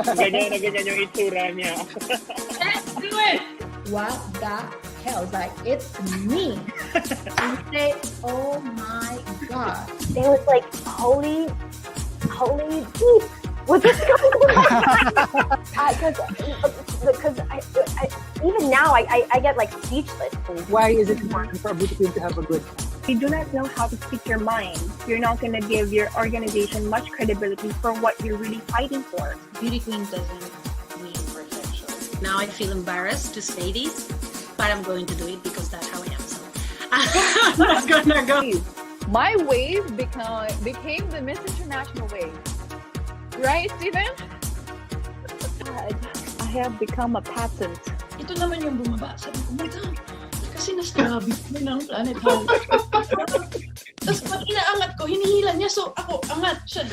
ganyan na ganyan yung itsura niya. Let's do it! What the hell? It's like, it's me. And you say, oh my God. They was like, holy deep. What's going on? Because even now I get like speechless. Why is it important for a beauty queen to have a good time? If you do not know how to speak your mind, you're not going to give your organization much credibility for what you're really fighting for. Beauty queen doesn't mean perfection. Now I feel embarrassed to say this, but I'm going to do it because that's how I am. So I'm not gonna go. My wave became the Miss International wave. Right, Stephen? I have become a patent. Ito naman yung bumaba. Sabi ko, oh my God, kasi nastabi ko ng planet. Tapos pag inaangat ko, hinihila niya. So ako, angat siya.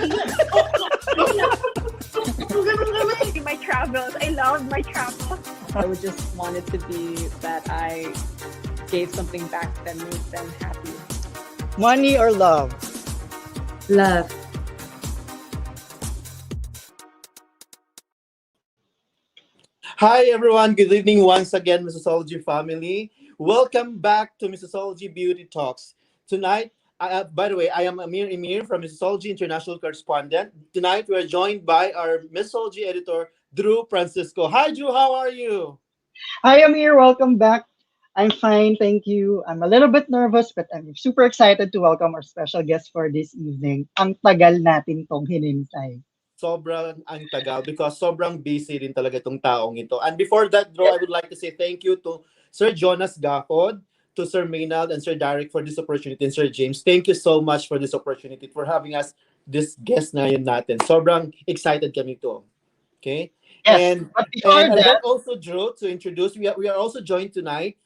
My travels. I love my travels. I would just want it to be that I gave something back that made them happy. Money or love? Love. Hi everyone, good evening once again, Missosology family. Welcome back to Missosology Beauty Talks. Tonight, by the way, I am Amir from Missosology International Correspondent. Tonight, we are joined by our Missosology editor, Drew Francisco. Hi Drew, how are you? Hi Amir, welcome back. I'm fine, thank you. I'm a little bit nervous, but I'm super excited to welcome our special guest for this evening. Ang tagal natin tong hinintay. Sobrang ang tagal because sobrang busy din talaga itong taong ito. And before that, Drew, I would like to say thank you to Sir Jonas Gahod, to Sir Maynard and Sir Derek for this opportunity, and Sir James. Thank you so much for this opportunity, for having us this guest na yun natin. Sobrang excited kami to. Okay? Yes, and that also, Drew, to introduce, we are also joined tonight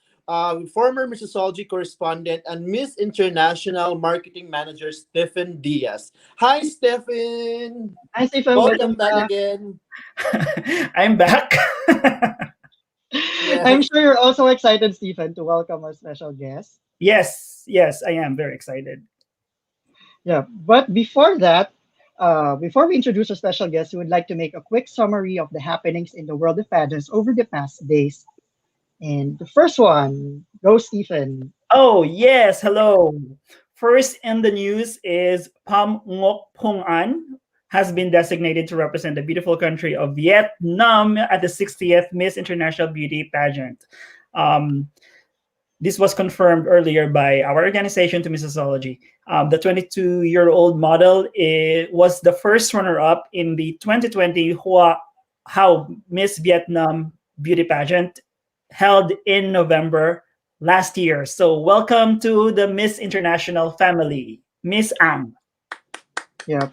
former Missosology correspondent and Miss International Marketing Manager, Stephen Diaz. Hi, Stephen. Hi, Stephen. Welcome back again. I'm back. Yeah. I'm sure you're also excited, Stephen, to welcome our special guest. Yes, I am very excited. Yeah, but before that, before we introduce our special guest, we would like to make a quick summary of the happenings in the world of pageants over the past days. And the first one, go Stephen. Oh, yes, hello. First in the news is 𝘾𝙃𝙀𝙀𝙀𝙀 has been designated to represent the beautiful country of Vietnam at the 60th Miss International Beauty Pageant. This was confirmed earlier by our organization, to Missosology. The 22-year-old model was the first runner-up in the 2020 Hoa Miss Vietnam Beauty Pageant held in November last year. So welcome to the Miss International family, Miss Ang. Yeah.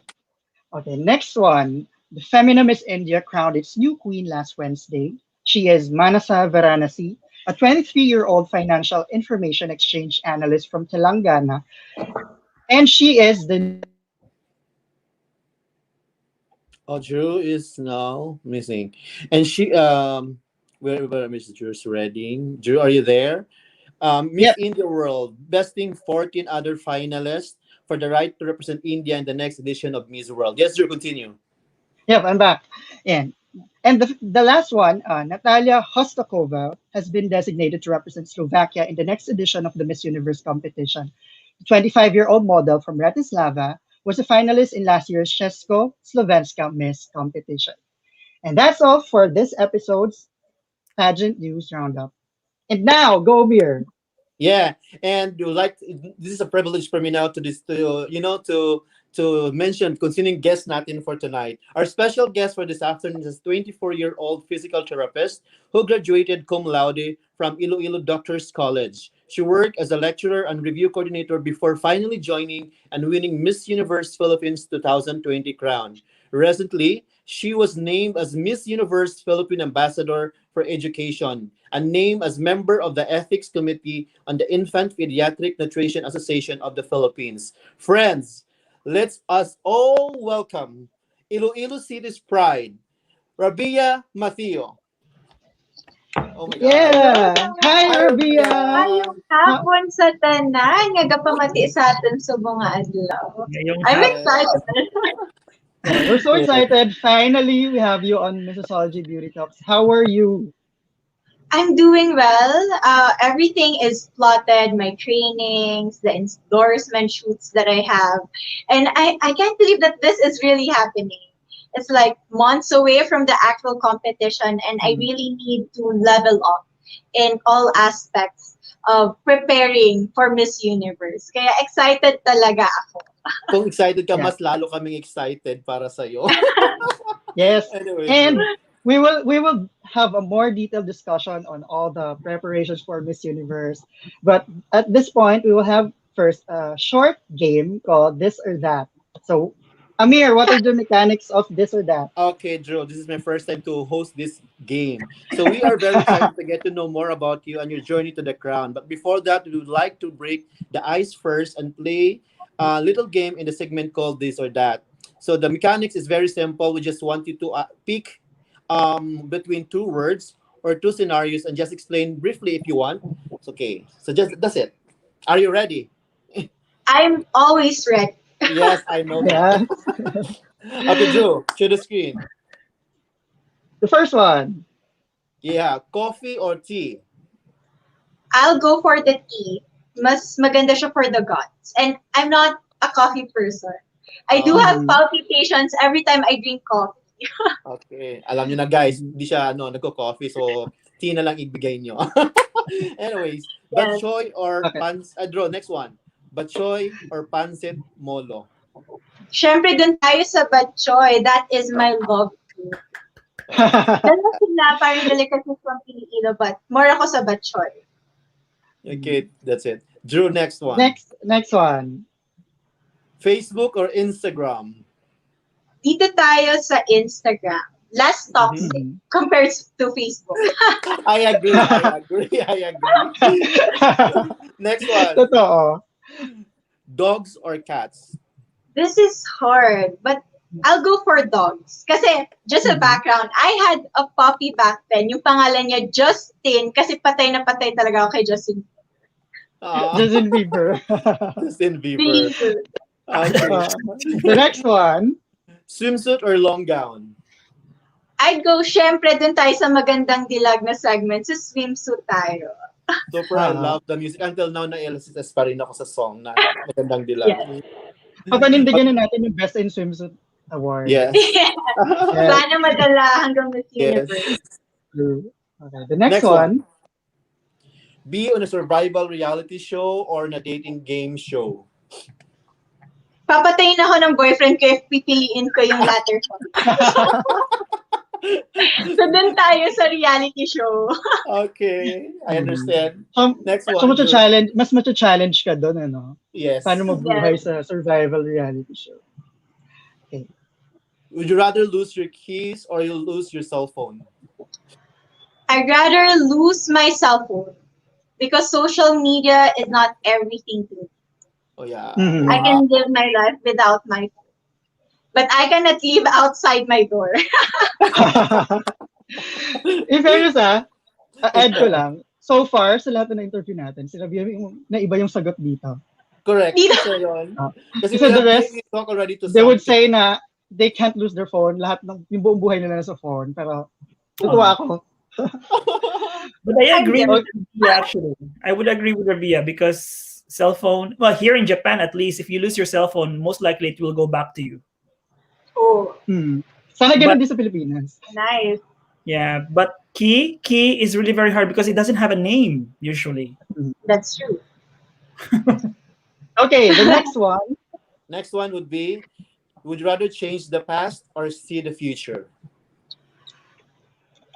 Okay, next one. The Femina Miss India crowned its new queen last Wednesday. She is Manasa Varanasi, a 23-year-old financial information exchange analyst from Telangana. And she is the... Oh, Drew is now missing. And she, where Mr. Drew's reading. Drew, are you there? Miss India World, besting 14 other finalists for the right to represent India in the next edition of Miss World. Yes, Drew, continue. Yep, I'm back. And the last one, Natalia Hostakova, has been designated to represent Slovakia in the next edition of the Miss Universe competition. The 25-year-old model from Bratislava was a finalist in last year's Česko-Slovenska Miss competition. And that's all for this episode's Pageant News Roundup. And now, go Mir. Yeah, and this is a privilege for me now to mention concerning guest natin for tonight. Our special guest for this afternoon is a 24-year-old physical therapist who graduated cum laude from Iloilo Doctors College. She worked as a lecturer and review coordinator before finally joining and winning Miss Universe Philippines 2020 crown. Recently, she was named as Miss Universe Philippine Ambassador for Education and named as member of the Ethics Committee on the Infant Pediatric Nutrition Association of the Philippines. Friends, let's us all welcome Iloilo City's pride, Rabiya Mateo. Oh my God. Yeah! Hi, Rabiya! Ayong hapon sa tanan, nga gapamati sa atin sa mga adlaw. I'm excited. We're so excited. Finally, we have you on Missosology Beauty Talks. How are you? I'm doing well. Everything is plotted, my trainings, the endorsement shoots that I have. And I can't believe that this is really happening. It's like months away from the actual competition, and I really need to level up in all aspects of preparing for Miss Universe. Kaya excited talaga ako. Kung excited ka, Yeah. mas lalo kaming excited para sa'yo. Yes. Anyway, And Drew. we will have a more detailed discussion on all the preparations for Miss Universe. But at this point, we will have first a short game called This or That. So, Amir, what are the mechanics of this or that? Okay, Drew, this is my first time to host this game. So we are very excited to get to know more about you and your journey to the crown. But before that, we would like to break the ice first and play a little game in the segment called This or That. So the mechanics is very simple. We just want you to pick between two words or two scenarios and just explain briefly if you want. It's okay. So just that's it. Are you ready? I'm always ready. Yes, I know that. Yeah. Okay, Drew, show the screen. The first one. Yeah, coffee or tea? I'll go for the tea. Mas maganda siya for the guts. And I'm not a coffee person. I do have palpitations every time I drink coffee. Okay. Alam niyo na guys, hindi siya nagko-coffee so tea na lang ibigay niyo. Anyways, Yes. batchoy or Okay. Drew, next one. Batchoy or pancit molo? Syempre, dun tayo sa batchoy. That is my love food. Dalawa sila, parang delicacies from Pilipino, but more ako sa batchoy. Okay, that's it. Drew, next one. Next one. Facebook or Instagram? Dito tayo sa Instagram. Less toxic compared to Facebook. I agree. Next one. Totoo. Dogs or cats? This is hard, but I'll go for dogs. Kasi, just a background, I had a puppy back then. Yung pangalan niya, Justin, kasi patay na patay talaga ako kay Justin. Justin Bieber. Justin Bieber. Bieber. Okay. The next one. Swimsuit or long gown? I'd go, syempre, dun tayo sa magandang dilag na segment. Sa swimsuit tayo. Super, I love the music. Until now, na-LSS pa rin ako sa song na magandang dilag. Yes. Papanindigan na natin yung Best in Swimsuit Award. Yes. Sana madala hanggang Miss Yes. Universe. Okay, the next one. Be on a survival reality show or na dating game show? Papatayin ako ng boyfriend ko if pipiliin ko yung latter one. So, dun tayo sa reality show. Okay, I understand. Next one. So mas challenge ka doon, ano? Yes. Paano mabuhay sa survival reality show? Okay. Would you rather lose your keys or you lose your cell phone? I'd rather lose my cell phone because social media is not everything to me. Oh yeah. I can live my life without my phone. But I cannot live outside my door. In fairness, add ko lang, so far, sa lahat na interview natin, sinabi na iba yung sagot dito. Correct. Dito. So, yun. Kasi So the rest, we talk already to they would say na they can't lose their phone, lahat ng yung buong buhay nila nasa phone, pero tutuwa ako. But I agree with Rabiya, actually. I would agree with Rabiya because cell phone, well, here in Japan at least, if you lose your cell phone, most likely it will go back to you. Oh, Sana ganun din sa Pilipinas. nice. Yeah, but key is really very hard because it doesn't have a name usually. That's true. Okay, the next one. Next one would be, would you rather change the past or see the future?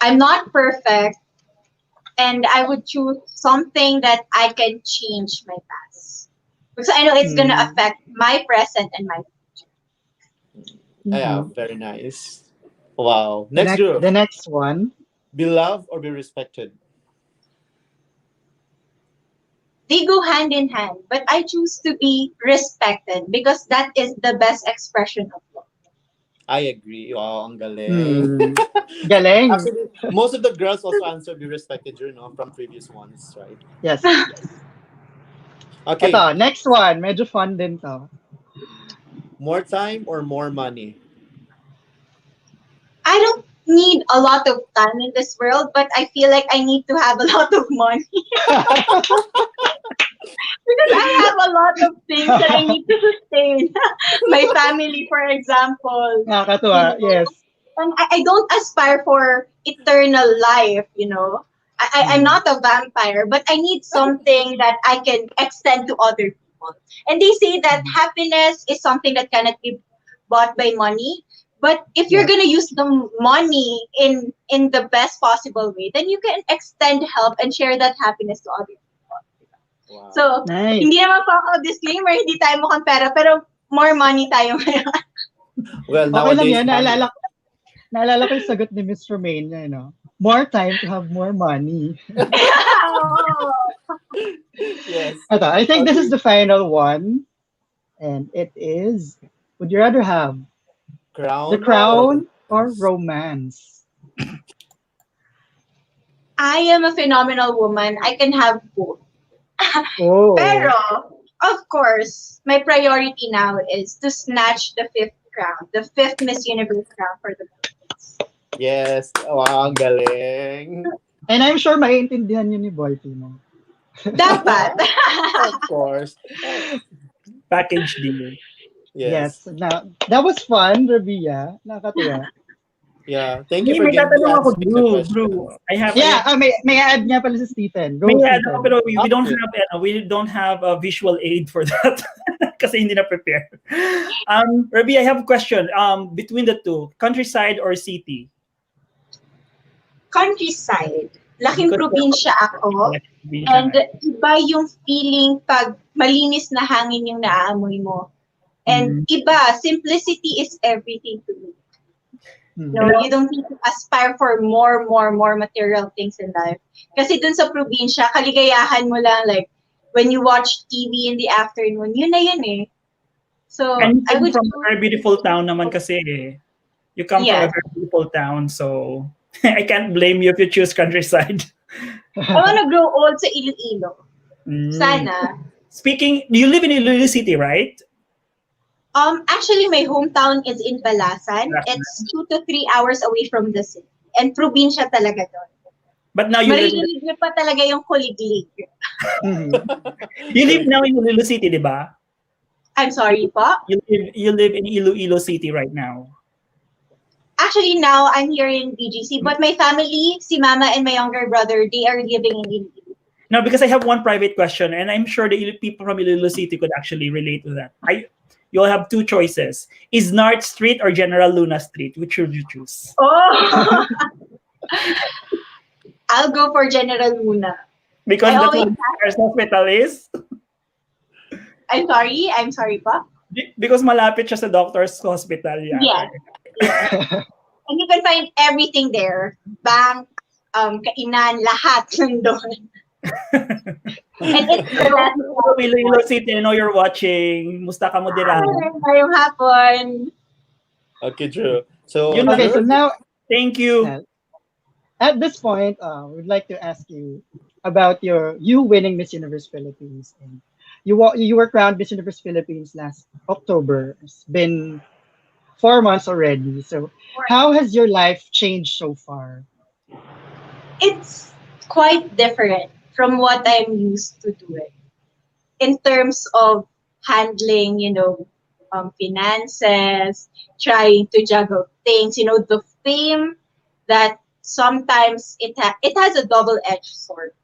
I'm not perfect, and I would choose something that I can change my past. Because I know it's going to affect my present and my future. Yeah, very nice. Wow. Next group. The next one. Be loved or be respected? They go hand in hand, but I choose to be respected because that is the best expression of love. I agree. Wow, ang galing. Galing. Actually, most of the girls also answered be respected, from previous ones, right? Yes. Okay. Ito, next one. Medyo fun din to. More time or more money? I don't need a lot of time in this world, but I feel like I need to have a lot of money because I have a lot of things that I need to sustain. My family, for example. Nakakatuwa, yes. And I don't aspire for eternal life, you know. I'm not a vampire, but I need something that I can extend to other people. And they say that happiness is something that cannot be bought by money. But if you're gonna use the money in the best possible way, then you can extend help and share that happiness to other people. Wow. So, Nice. hindi naman po ako disclaimer, hindi tayo mukhang pera, pero more money tayo ngayon. Well, Okay lang nowadays, yan. Naalala ko yung sagot ni Miss Romania, you know. More time to have more money. yes. Ito, I think this is the final one. And it is, would you rather have Crown. the crown or romance? I am a phenomenal woman. I can have both. Oh. Pero, of course, my priority now is to snatch the fifth crown, the fifth Miss Universe crown for the Philippines. Yes. Wow, ang galing. And I'm sure maiintindihan yun ni Boyfie mo. Dapat. Of course. Package deal. Yes. Now, that was fun, Rabiya. Nakakatuwa. Yeah. Thank you Hey, for may getting tatanong the ako, answer to the Drew. question. Drew, I have. Yeah, may add niya pala si Stephen. Go, May add Stephen. ako, pero we don't have a visual aid for that kasi hindi na prepare. Rabi, I have a question. Between the two, countryside or city? Countryside. Laking Because- probinsya ako. And iba yung feeling pag malinis na hangin yung naaamoy mo. And iba, simplicity is everything to me. No, you don't need to aspire for more material things in life. Kasi dun sa probinsya, kaligayahan mo lang, like, when you watch TV in the afternoon, yun na yun eh. So, And I you would come from a very beautiful town naman kasi eh. You come from a very beautiful town, so I can't blame you if you choose countryside. I wanna grow old sa Iloilo. Sana. Speaking, you live in Iloilo City, right? Actually, my hometown is in Balasan. It's 2 to 3 hours away from the city. And probinsya talaga doon. But now you live in Maririnig niyo pa talaga yung kuliglig. you live now in Iloilo City, di ba? I'm sorry po. You live in Iloilo City right now. Actually, now I'm here in BGC, but my family, si mama and my younger brother, they are living in Iloilo. No, because I have one private question, and I'm sure the people from Iloilo City could actually relate to that. You'll have two choices. Is Nart Street or General Luna Street? Which should you choose? Oh! I'll go for General Luna. Because I that's always what the hospital is? I'm sorry pa. Because malapit siya sa doctor's hospital. Yeah. And you can find everything there. Bank, kainan, lahat nandun. And it's Iloilo City, I know you're watching. Musta ka mo dira? Ngayong hapon. Okay, Drew. So, Okay, so now, thank you. At this point, we'd like to ask you about you winning Miss Universe Philippines. And you were crowned Miss Universe Philippines last October. It's been 4 months already. So how has your life changed so far? It's quite different from what I'm used to doing in terms of handling, finances, trying to juggle things, the fame that sometimes it has a double-edged sword.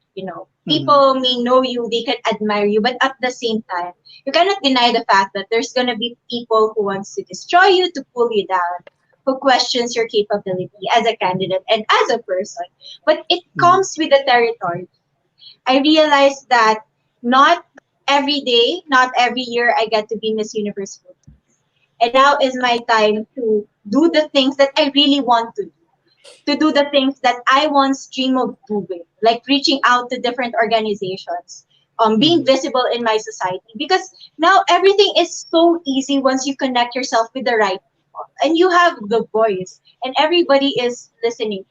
People may know you, they can admire you, but at the same time, you cannot deny the fact that there's gonna be people who wants to destroy you, to pull you down, who questions your capability as a candidate and as a person. But it comes with the territory. I realized that not every day, not every year I get to be Miss Universe Philippines. And now is my time to do the things that I really want to do the things that I once dreamed of doing, like reaching out to different organizations, being visible in my society. Because now everything is so easy once you connect yourself with the right people. And you have the voice, and everybody is listening.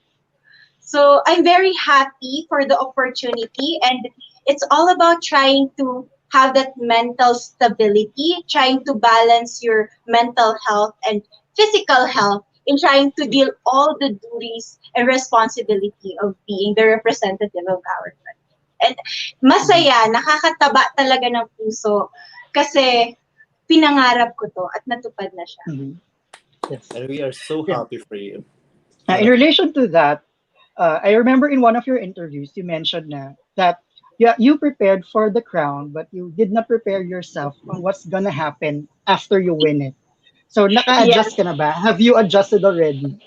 So I'm very happy for the opportunity, and it's all about trying to have that mental stability, trying to balance your mental health and physical health in trying to deal all the duties and responsibility of being the representative of our country. And masaya, nakakataba talaga ng puso kasi pinangarap ko to at natupad na siya. Yes. And we are so Yeah. happy for you. In relation to that, I remember in one of your interviews, you mentioned that you prepared for the crown, but you did not prepare yourself on what's gonna happen after you win it. So, naka-adjust ka na ba? Have you adjusted already?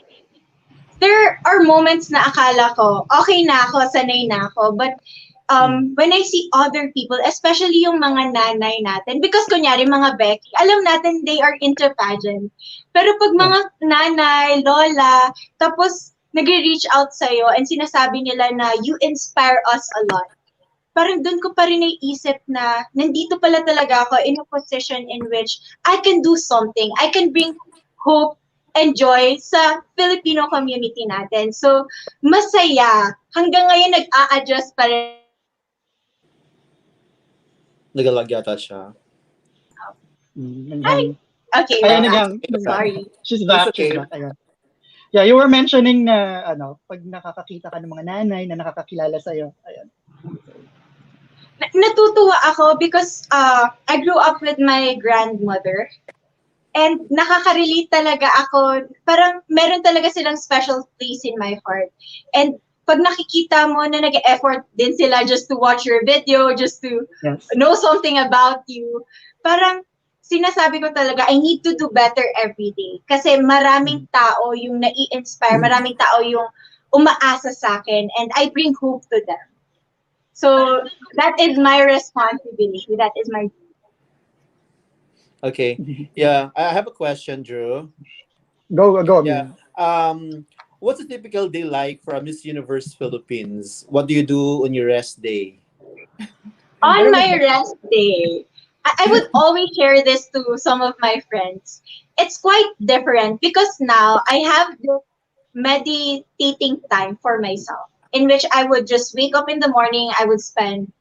There are moments na akala ko, okay na ako, sanay na ako. But when I see other people, especially yung mga nanay natin, because kunyari mga Becky, alam natin they are into pageant. Pero pag mga nanay, lola, tapos nag-reach out sa'yo and sinasabi nila na you inspire us a lot. Parang doon ko pa rin naiisip na nandito pala talaga ako in a position in which I can do something. I can bring hope and joy sa Filipino community natin. So, masaya. Hanggang ngayon, nag-a-adjust pa rin. Nagalag yata siya. Hi! Okay, Ayan na back. lang. Sorry. She's back. okay. She's back. Ayan. Yeah, you were mentioning na pag nakakakita ka ng mga nanay na nakakakilala sa'yo. Ayan. Natutuwa ako because I grew up with my grandmother. And nakaka-relate talaga ako. Parang meron talaga silang special place in my heart. And pag nakikita mo na nag-effort din sila just to watch your video, just to know something about you, parang sinasabi ko talaga, I need to do better every day. Kasi maraming tao yung nai-inspire, maraming tao yung umaasa sa akin, and I bring hope to them. So that is my responsibility. That is my duty. Okay. Yeah, I have a question, Drew. Go. Yeah. What's a typical day like for a Miss Universe Philippines? What do you do on your rest day? On my rest day, I would always share this to some of my friends. It's quite different because now I have this meditating time for myself in which I would just wake up in the morning. I would spend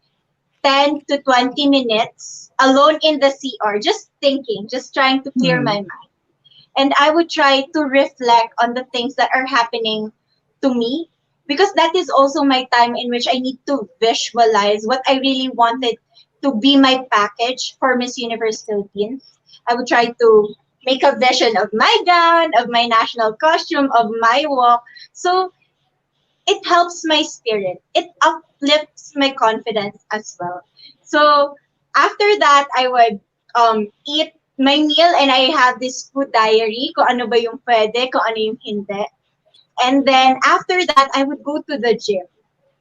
10 to 20 minutes alone in the CR, just thinking, just trying to clear my mind. And I would try to reflect on the things that are happening to me, because that is also my time in which I need to visualize what I really wanted to be my package for Miss Universe Philippines. I would try to make a vision of my gown, of my national costume, of my walk. So it helps my spirit. It uplifts my confidence as well. So after that, I would eat my meal and I have this food diary, kung ano ba yung pwede, kung ano yung hindi. And then after that, I would go to the gym.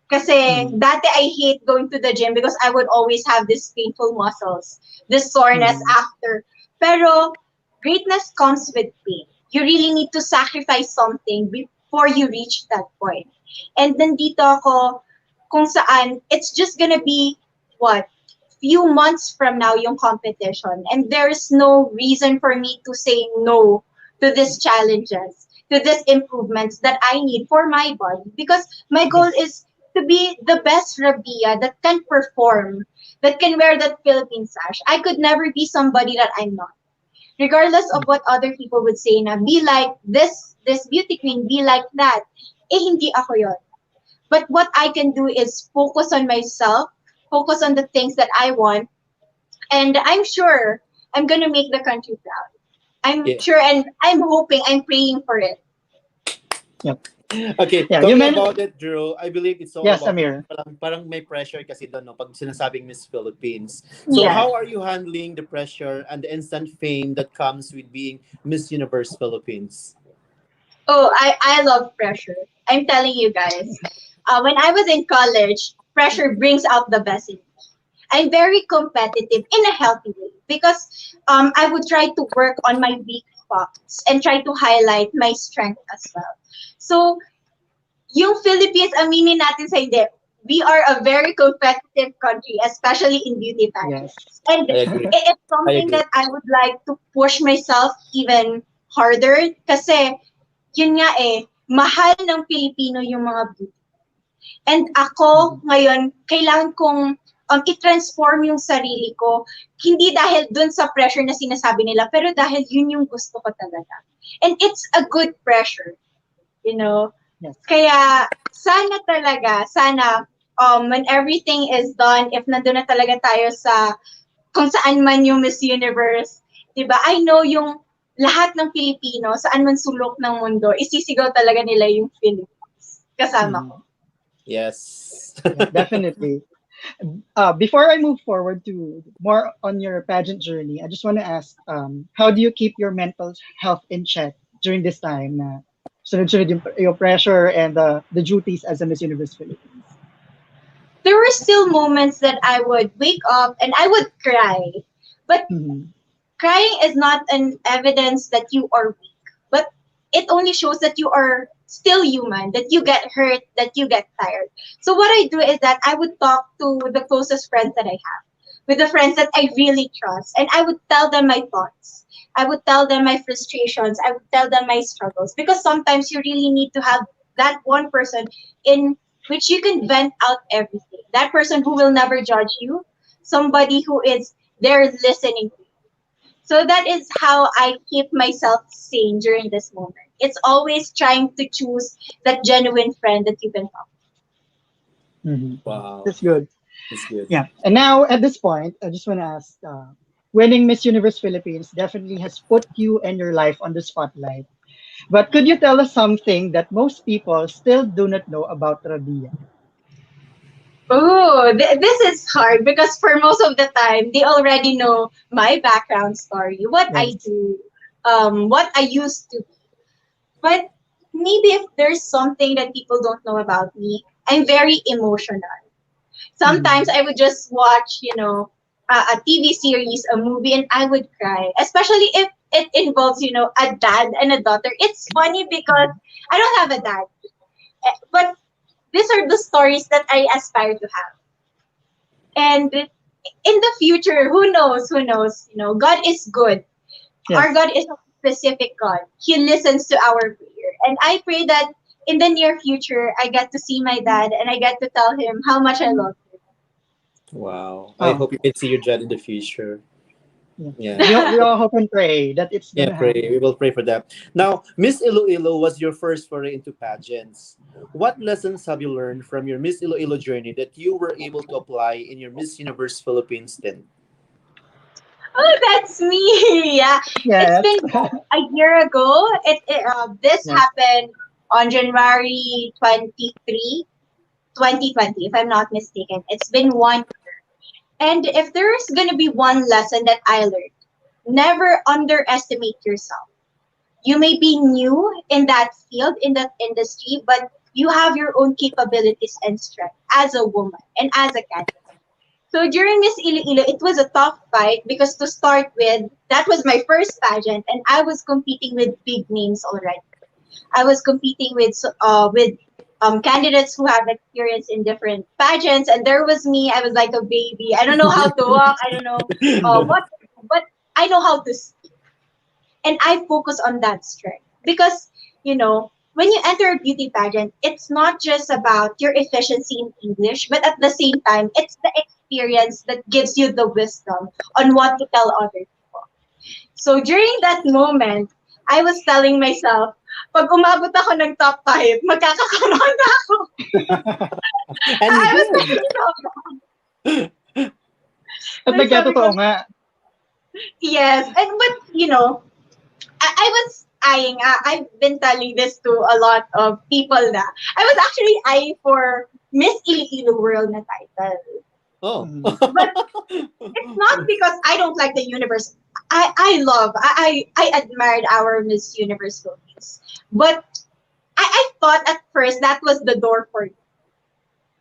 Kasi dati I hate going to the gym because I would always have these painful muscles, this soreness after. Pero greatness comes with pain. You really need to sacrifice something before you reach that point. And nandito ako kung saan it's just gonna be few months from now yung competition, and there's no reason for me to say no to these challenges, to these improvements that I need for my body, because my goal is to be the best Rabiya that can perform, that can wear that Philippine sash. I could never be somebody that I'm not. Regardless of what other people would say na be like this beauty queen, be like that. Hindi ako yon. But what I can do is focus on myself, focus on the things that I want, and I'm sure I'm gonna make the country proud. I'm sure, and I'm hoping, I'm praying for it. Yep. Okay, Yeah, talking about it, Drew, I believe it's all about Amir. Parang may pressure kasi doon, no, pag sinasabing Miss Philippines. So how are you handling the pressure and the instant fame that comes with being Miss Universe Philippines? Oh, I love pressure. I'm telling you guys. When I was in college, pressure brings out the best in me. I'm very competitive in a healthy way because I would try to work on my weak spots and try to highlight my strength as well. So, yung Philippines, aminin natin sa hindi, we are a very competitive country, especially in beauty pageants. Yes. And it's something that I would like to push myself even harder kasi yun nga mahal ng Pilipino yung mga beauty. And ako ngayon, kailangan kong i-transform yung sarili ko, hindi dahil dun sa pressure na sinasabi nila, pero dahil yun yung gusto ko talaga. And it's a good pressure, you know? Yes. Kaya, sana, when everything is done, if nandun na talaga tayo sa, kung saan man yung Miss Universe, diba? I know yung lahat ng Pilipino, saan man sulok ng mundo, isisigaw talaga nila yung Philippines. Kasama ko. Yes. Yeah, definitely. Before I move forward to more on your pageant journey, I just want to ask, how do you keep your mental health in check during this time? Sunod-sunod yung pressure and the duties as a Miss Universe Philippines. There were still moments that I would wake up and I would cry. But crying is not an evidence that you are weak. But it only shows that you are still human, that you get hurt, that you get tired. So what I do is that I would talk to the closest friends that I have, with the friends that I really trust, and I would tell them my thoughts. I would tell them my frustrations. I would tell them my struggles, because sometimes you really need to have that one person in which you can vent out everything. That person who will never judge you, somebody who is there listening to you. So that is how I keep myself sane during this moment. It's always trying to choose that genuine friend that you can talk to. Wow. That's good. That's good. Yeah. And now at this point, I just want to ask, winning Miss Universe Philippines definitely has put you and your life on the spotlight. But could you tell us something that most people still do not know about Rabiya? Oh, this is hard because for most of the time, they already know my background story, what I do, what I used to be. But maybe if there's something that people don't know about me, I'm very emotional. Sometimes I would just watch, a TV series, a movie, and I would cry, especially if it involves, a dad and a daughter. It's funny because I don't have a dad, but these are the stories that I aspire to have. And in the future, who knows, God is good. Yes. Our God is a specific God. He listens to our prayer. And I pray that in the near future, I get to see my dad and I get to tell him how much I love him. Wow. I hope you can see your dad in the future. Yeah. We all hope and pray that it's gonna pray. happen. We will pray for that. Now, Miss Iloilo was your first foray into pageants. What lessons have you learned from your Miss Iloilo journey that you were able to apply in your Miss Universe Philippines stint? Oh, that's me. Yeah. Yes. It's been a year ago. This happened on January 23, 2020, if I'm not mistaken. It's been 1 year. And if there's going to be one lesson that I learned, never underestimate yourself. You may be new in that field, in that industry, but you have your own capabilities and strength as a woman and as a candidate. So during Miss Iloilo, it was a tough fight because to start with, that was my first pageant and I was competing with big names already. I was competing with candidates who have experience in different pageants, and there was me. I was like a baby. I don't know how to walk. I don't know but I know how to speak. And I focus on that strength because, when you enter a beauty pageant, it's not just about your efficiency in English, but at the same time, it's the experience that gives you the wisdom on what to tell other people. So during that moment, I was telling myself, pag umabot ako ng top 5, magkakaroon na ako. And I was you did. At nagkatotoo nga. Yes, but I was eyeing. I've been telling this to a lot of people na. I was actually eyeing for Miss Iloilo World na title. Oh. But it's not because I don't like the universe. I admired our Miss Universe Philippines. But I thought at first that was the door for you.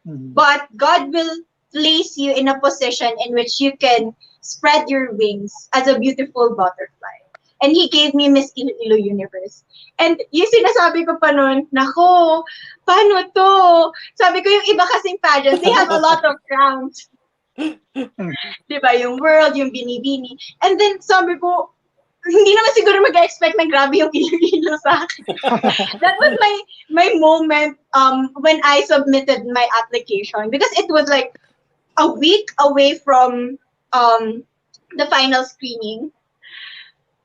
But God will place you in a position in which you can spread your wings as a beautiful butterfly. And He gave me Miss Iloilo Universe. And yung sinasabi ko pa nun, nako, paano to? Sabi ko yung iba kasing pageants, they have a lot of crowns. Diba? Yung world, yung binibini. And then sabi ko, hindi naman siguro mag-expect na grabe yung Iloilo sa akin. That was my moment when I submitted my application. Because it was like, a week away from the final screening.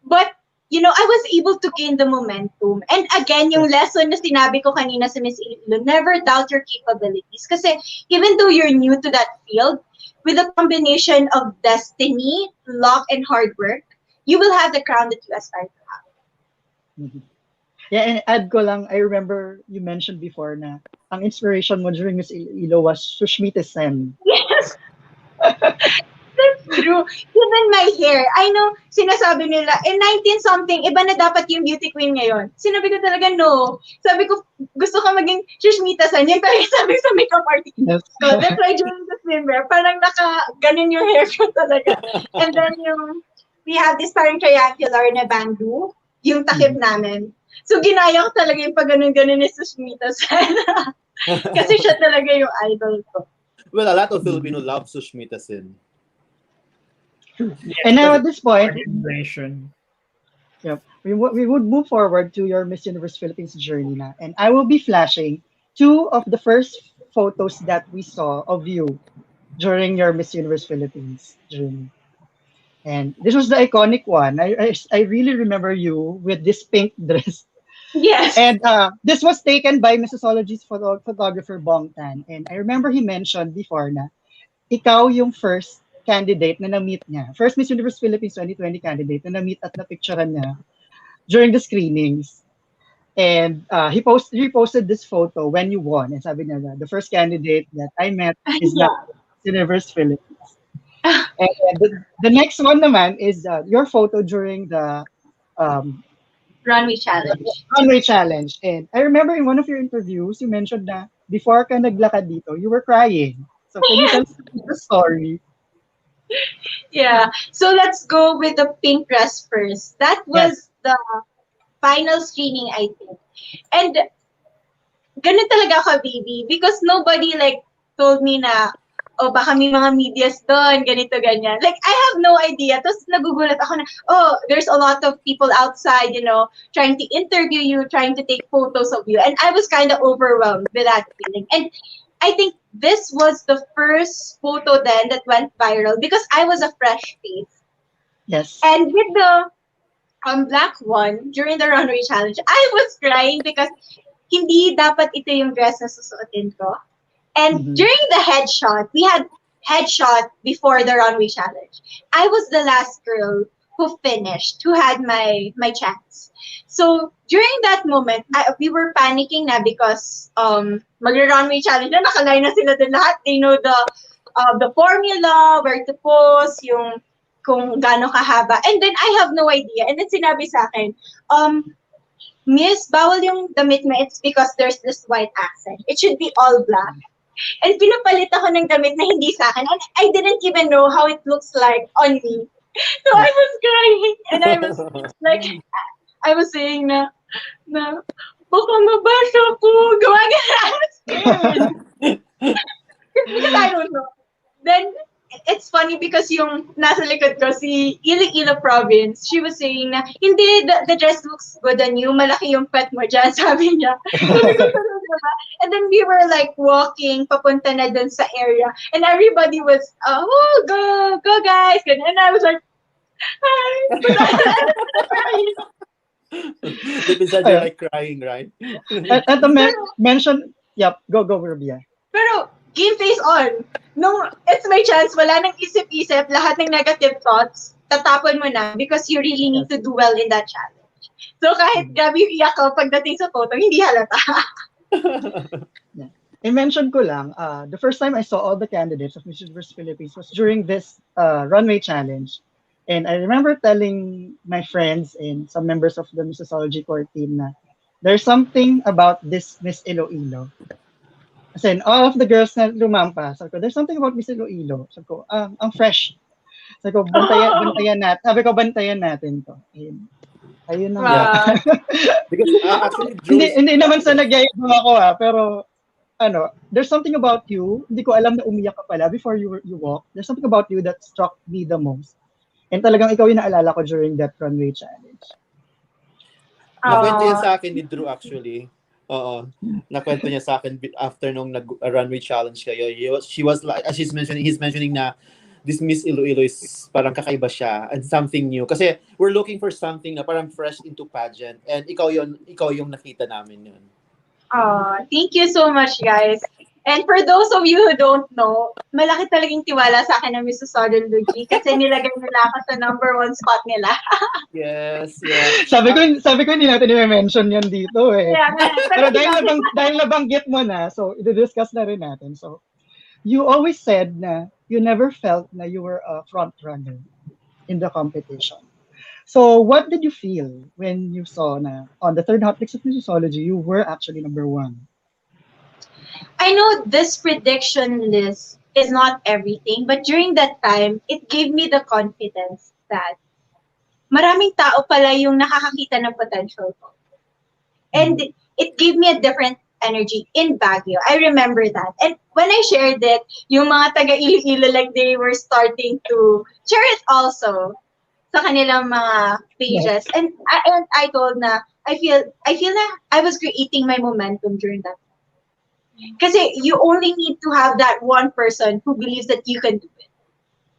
But, you know, I was able to gain the momentum. And again, yung lesson na sinabi ko kanina sa Miss Iloilo, never doubt your capabilities. Kasi even though you're new to that field, with a combination of destiny, luck, and hard work, you will have the crown that you aspire to have. Mhm. Yeah, and add ko lang, I remember you mentioned before na ang inspiration mo during Miss Iloilo was Sushmita Sen. Yes! That's true. Even my hair. I know, sinasabi nila, 19-something, iba na dapat yung beauty queen ngayon. Sinabi ko talaga, no. Sabi ko, gusto ko maging Sushmita Sen. Yan talaga sabi sa makeup artist. Yes. So that's why during the swimwear, parang ganun yung hair ko talaga. And then we have this parang triangular na bamboo, yung takip namin. So ginaya ko talaga yung pag ganun-ganun ni Sushmita Sen. Kasi siya talaga yung idol ko. Well, a lot of Filipino love Sushmita Sen. And now at this point, Generation. yeah, we would move forward to your Miss Universe Philippines journey na. And I will be flashing 2 of the first photos that we saw of you during your Miss Universe Philippines journey. And this was the iconic one. I really remember you with this pink dress. Yes. And this was taken by Missosology's photographer Bong Tan. And I remember he mentioned before na ikaw yung first candidate na na-meet niya. First Miss Universe Philippines 2020 candidate na na-meet at na-picturean niya during the screenings. And he posted this photo when you won. And sabi niya, the first candidate that I met is not Miss Universe Philippines. And the next one naman is your photo during the Runway challenge. Runway challenge. And I remember in one of your interviews, you mentioned na before ka naglakad dito, you were crying. So can you tell us the story? Yeah. So let's go with the pink dress first. That was the final screening, I think. And ganun talaga ako, baby. Because nobody told me na, oh, baka may mga medias doon, ganito, ganyan. Like, I have no idea. Tapos nagugulat ako na, oh, there's a lot of people outside, trying to interview you, trying to take photos of you. And I was kind of overwhelmed with that feeling. And I think this was the first photo then that went viral because I was a fresh face. Yes. And with the black one, during the runway challenge, I was crying because hindi dapat ito yung dress na susuotin ko. And during the headshot, we had headshot before the runway challenge. I was the last girl who finished, who had my chance. So during that moment, we were panicking na because mag-runway challenge na, nakaline na sila din lahat. They know the formula, where to pose, yung kung gaano kahaba. And then I have no idea. And then sinabi sa akin, Miss, bawal yung damit mo. It's because there's this white accent. It should be all black. And pinapalit ako ng damit na hindi sa akin. And I didn't even know how it looks like on me. So I was crying. And I was I was saying na baka mabasa ko. Gumagana. I was scared. Because I don't know. Then, it's funny because yung nasa likod ko, si Iloilo Province, she was saying na, hindi, the dress looks good on you, malaki yung pet mo dyan, sabi niya. Sabi ko, and then we were walking, papunta na dun sa area, and everybody was, oh, go guys, and I was like, hi. Deep inside you're crying, right? At the mention, yep, go Rabiya. Pero, game face on. Nung it's my chance, wala nang isip-isip, lahat ng negative thoughts, tatapon mo na because you really need to do well in that challenge. So kahit grabe yung iyak ko pagdating sa photo, hindi halata. Yeah. I mentioned ko lang, the first time I saw all the candidates of Miss Universe Philippines was during this runway challenge. And I remember telling my friends and some members of the Missosology core team na there's something about this Miss Iloilo. As in, all of the girls na lumampa, sabi ko, there's something about Miss Iloilo. Sabi ko, ang fresh. Sabi ko, bantayan natin to. Ayun na. Yeah. Because actually, hindi naman sa nagyayabang ako pero there's something about you, hindi ko alam na umiyak ka pala before you walk. There's something about you that struck me the most. And talagang ikaw yung naalala ko during that runway challenge. Nakwento yan sa akin ni Drew actually. Oo. Nakwento niya sa akin after nung nag-runway challenge kayo. She was like, as he's mentioning na this Miss Iloilo is parang kakaiba siya and something new. Kasi we're looking for something na parang fresh into pageant. And ikaw yung nakita namin yun. Thank you so much, guys. And for those of you who don't know, malaki talagang tiwala sa akin ng Missosology kasi nilagay nila ako sa #1 spot nila. Yes, yes. Sabi ko hindi natin i-mention yan dito eh. Yeah, Pero dahil nabanggit mo na, so i-discuss na rin natin. So, you always said na you never felt na you were a front runner in the competition. So, what did you feel when you saw na on the third hot picks of Missosology, you were actually #1? I know this prediction list is not everything, but during that time, it gave me the confidence that maraming tao pala yung nakakakita ng potential ko. And it gave me a different energy in Baguio. I remember that. And when I shared it, yung mga taga Iloilo, like they were starting to share it also sa kanilang mga pages. Yes. And I told na, I feel na I was creating my momentum during that. Kasi you only need to have that one person who believes that you can do it.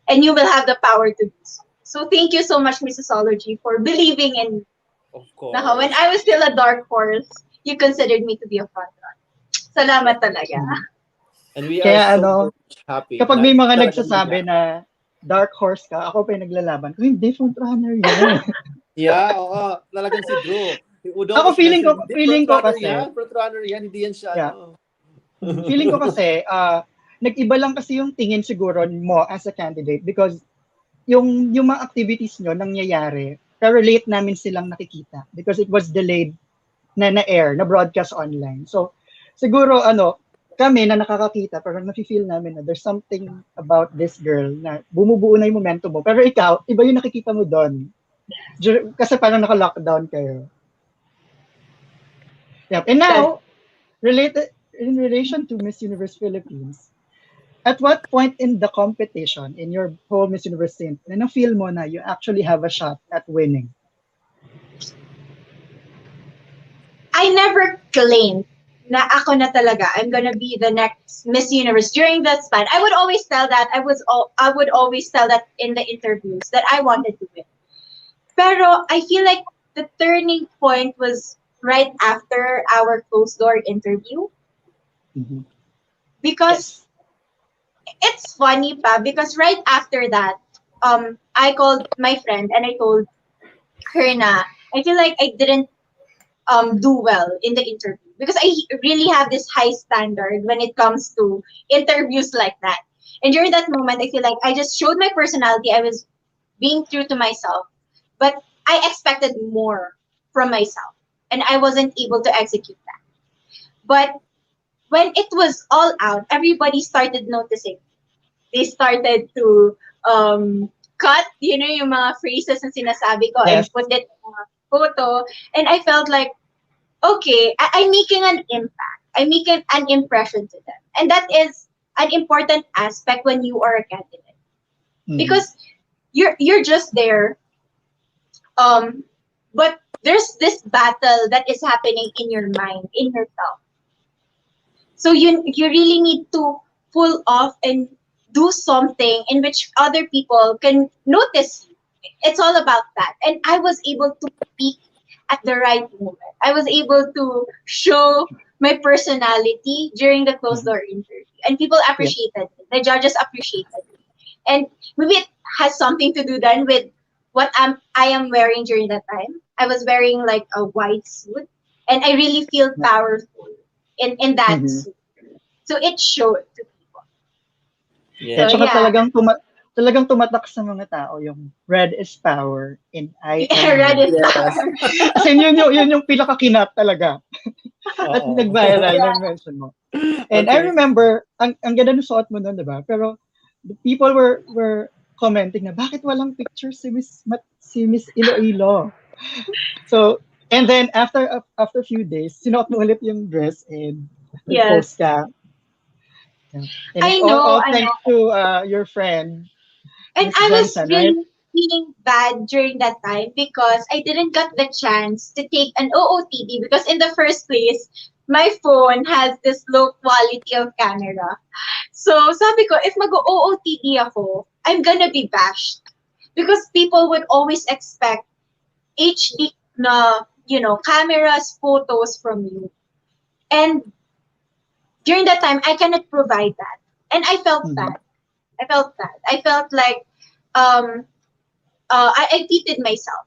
And you will have the power to do so. So thank you so much, Missosology, for believing in me. Of course. Na when I was still a dark horse, you considered me to be a front runner. Salamat talaga. And we Kaya are so happy. kapag may mga Talagang nagsasabi na dark horse ka, ako pa yung naglalaban. Hindi, front runner yun. Yeah, oo. Talagang si Drew. Ako feeling ko kasi. Front runner yan, hindi yan siya. Yeah. Ano. Feeling ko kasi, nag-iba lang kasi yung tingin siguro mo as a candidate because yung mga activities nyo nangyayari, pero late namin silang nakikita because it was delayed na-air, na-broadcast online. So, siguro, kami na nakakakita, pero nafe-feel namin na there's something about this girl na bumubuo na yung momentum mo. Pero ikaw, iba yung nakikita mo doon. Kasi parang naka-lockdown kayo. Yep. And now, in relation to Miss Universe Philippines, at what point in the competition, in your whole Miss Universe stint, na-feel mo na you actually have a shot at winning? I never claimed na ako na talaga, I'm gonna be the next Miss Universe during that span. I would always tell that, I would always tell that in the interviews that I wanted to win. Pero I feel like the turning point was right after our closed door interview. Mm-hmm. Because it's funny pa, because right after that, I called my friend and I told her na I feel like I didn't do well in the interview because I really have this high standard when it comes to interviews like that. And during that moment, I feel like I just showed my personality. I was being true to myself, but I expected more from myself and I wasn't able to execute that. But when it was all out, everybody started noticing. They started to cut, yung mga phrases na sinasabi ko and put it in a photo. And I felt like, okay, I'm making an impact. I'm making an impression to them. And that is an important aspect when you are a candidate. Mm-hmm. Because you're just there. But there's this battle that is happening in your mind, in yourself. So you really need to pull off and do something in which other people can notice you. It's all about that. And I was able to speak at the right moment. I was able to show my personality during the closed door interview. And people appreciated it. The judges appreciated it. And maybe it has something to do then with what I am wearing during that time. I was wearing like a white suit. And I really feel powerful in that suit. So it showed to people. Yeah. So, talagang tumatak sa mga tao yung red is power and I am red is power. Kasi yun yung pinakakinat talaga. At nag-viral na mention mo. And I remember, ang ganda ng suot mo nun, diba? Pero the people were commenting na bakit walang picture si Miss Iloilo? So, and then after a few days, sinuot mo ulit yung dress and nag-post ka. And I know. Thanks to your friend. And I was really feeling bad during that time because I didn't get the chance to take an OOTD because in the first place, my phone has this low quality of camera. So sabi ko, if mag-OOTD ako, I'm gonna be bashed. Because people would always expect HD na, cameras, photos from you. And during that time, I cannot provide that. And I felt bad. I felt like I cheated myself.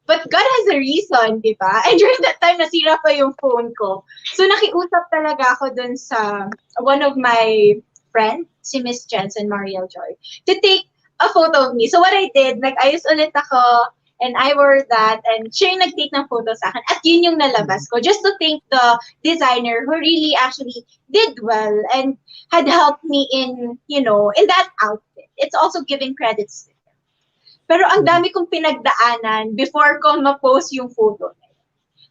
But God has a reason, di ba? And during that time, nasira pa yung phone ko. So nakiusap talaga ako dun sa one of my friends, si Miss Jensen Mariel Joy, to take a photo of me. So what I did, nag-ayos ulit ako, and I wore that, and siya yung nag-take ng photo sa akin. At yun yung nalabas ko, just to thank the designer who really actually did well and had helped me in that outfit. It's also giving credits to him. Pero ang dami kong pinagdaanan before ko ma-post yung photo.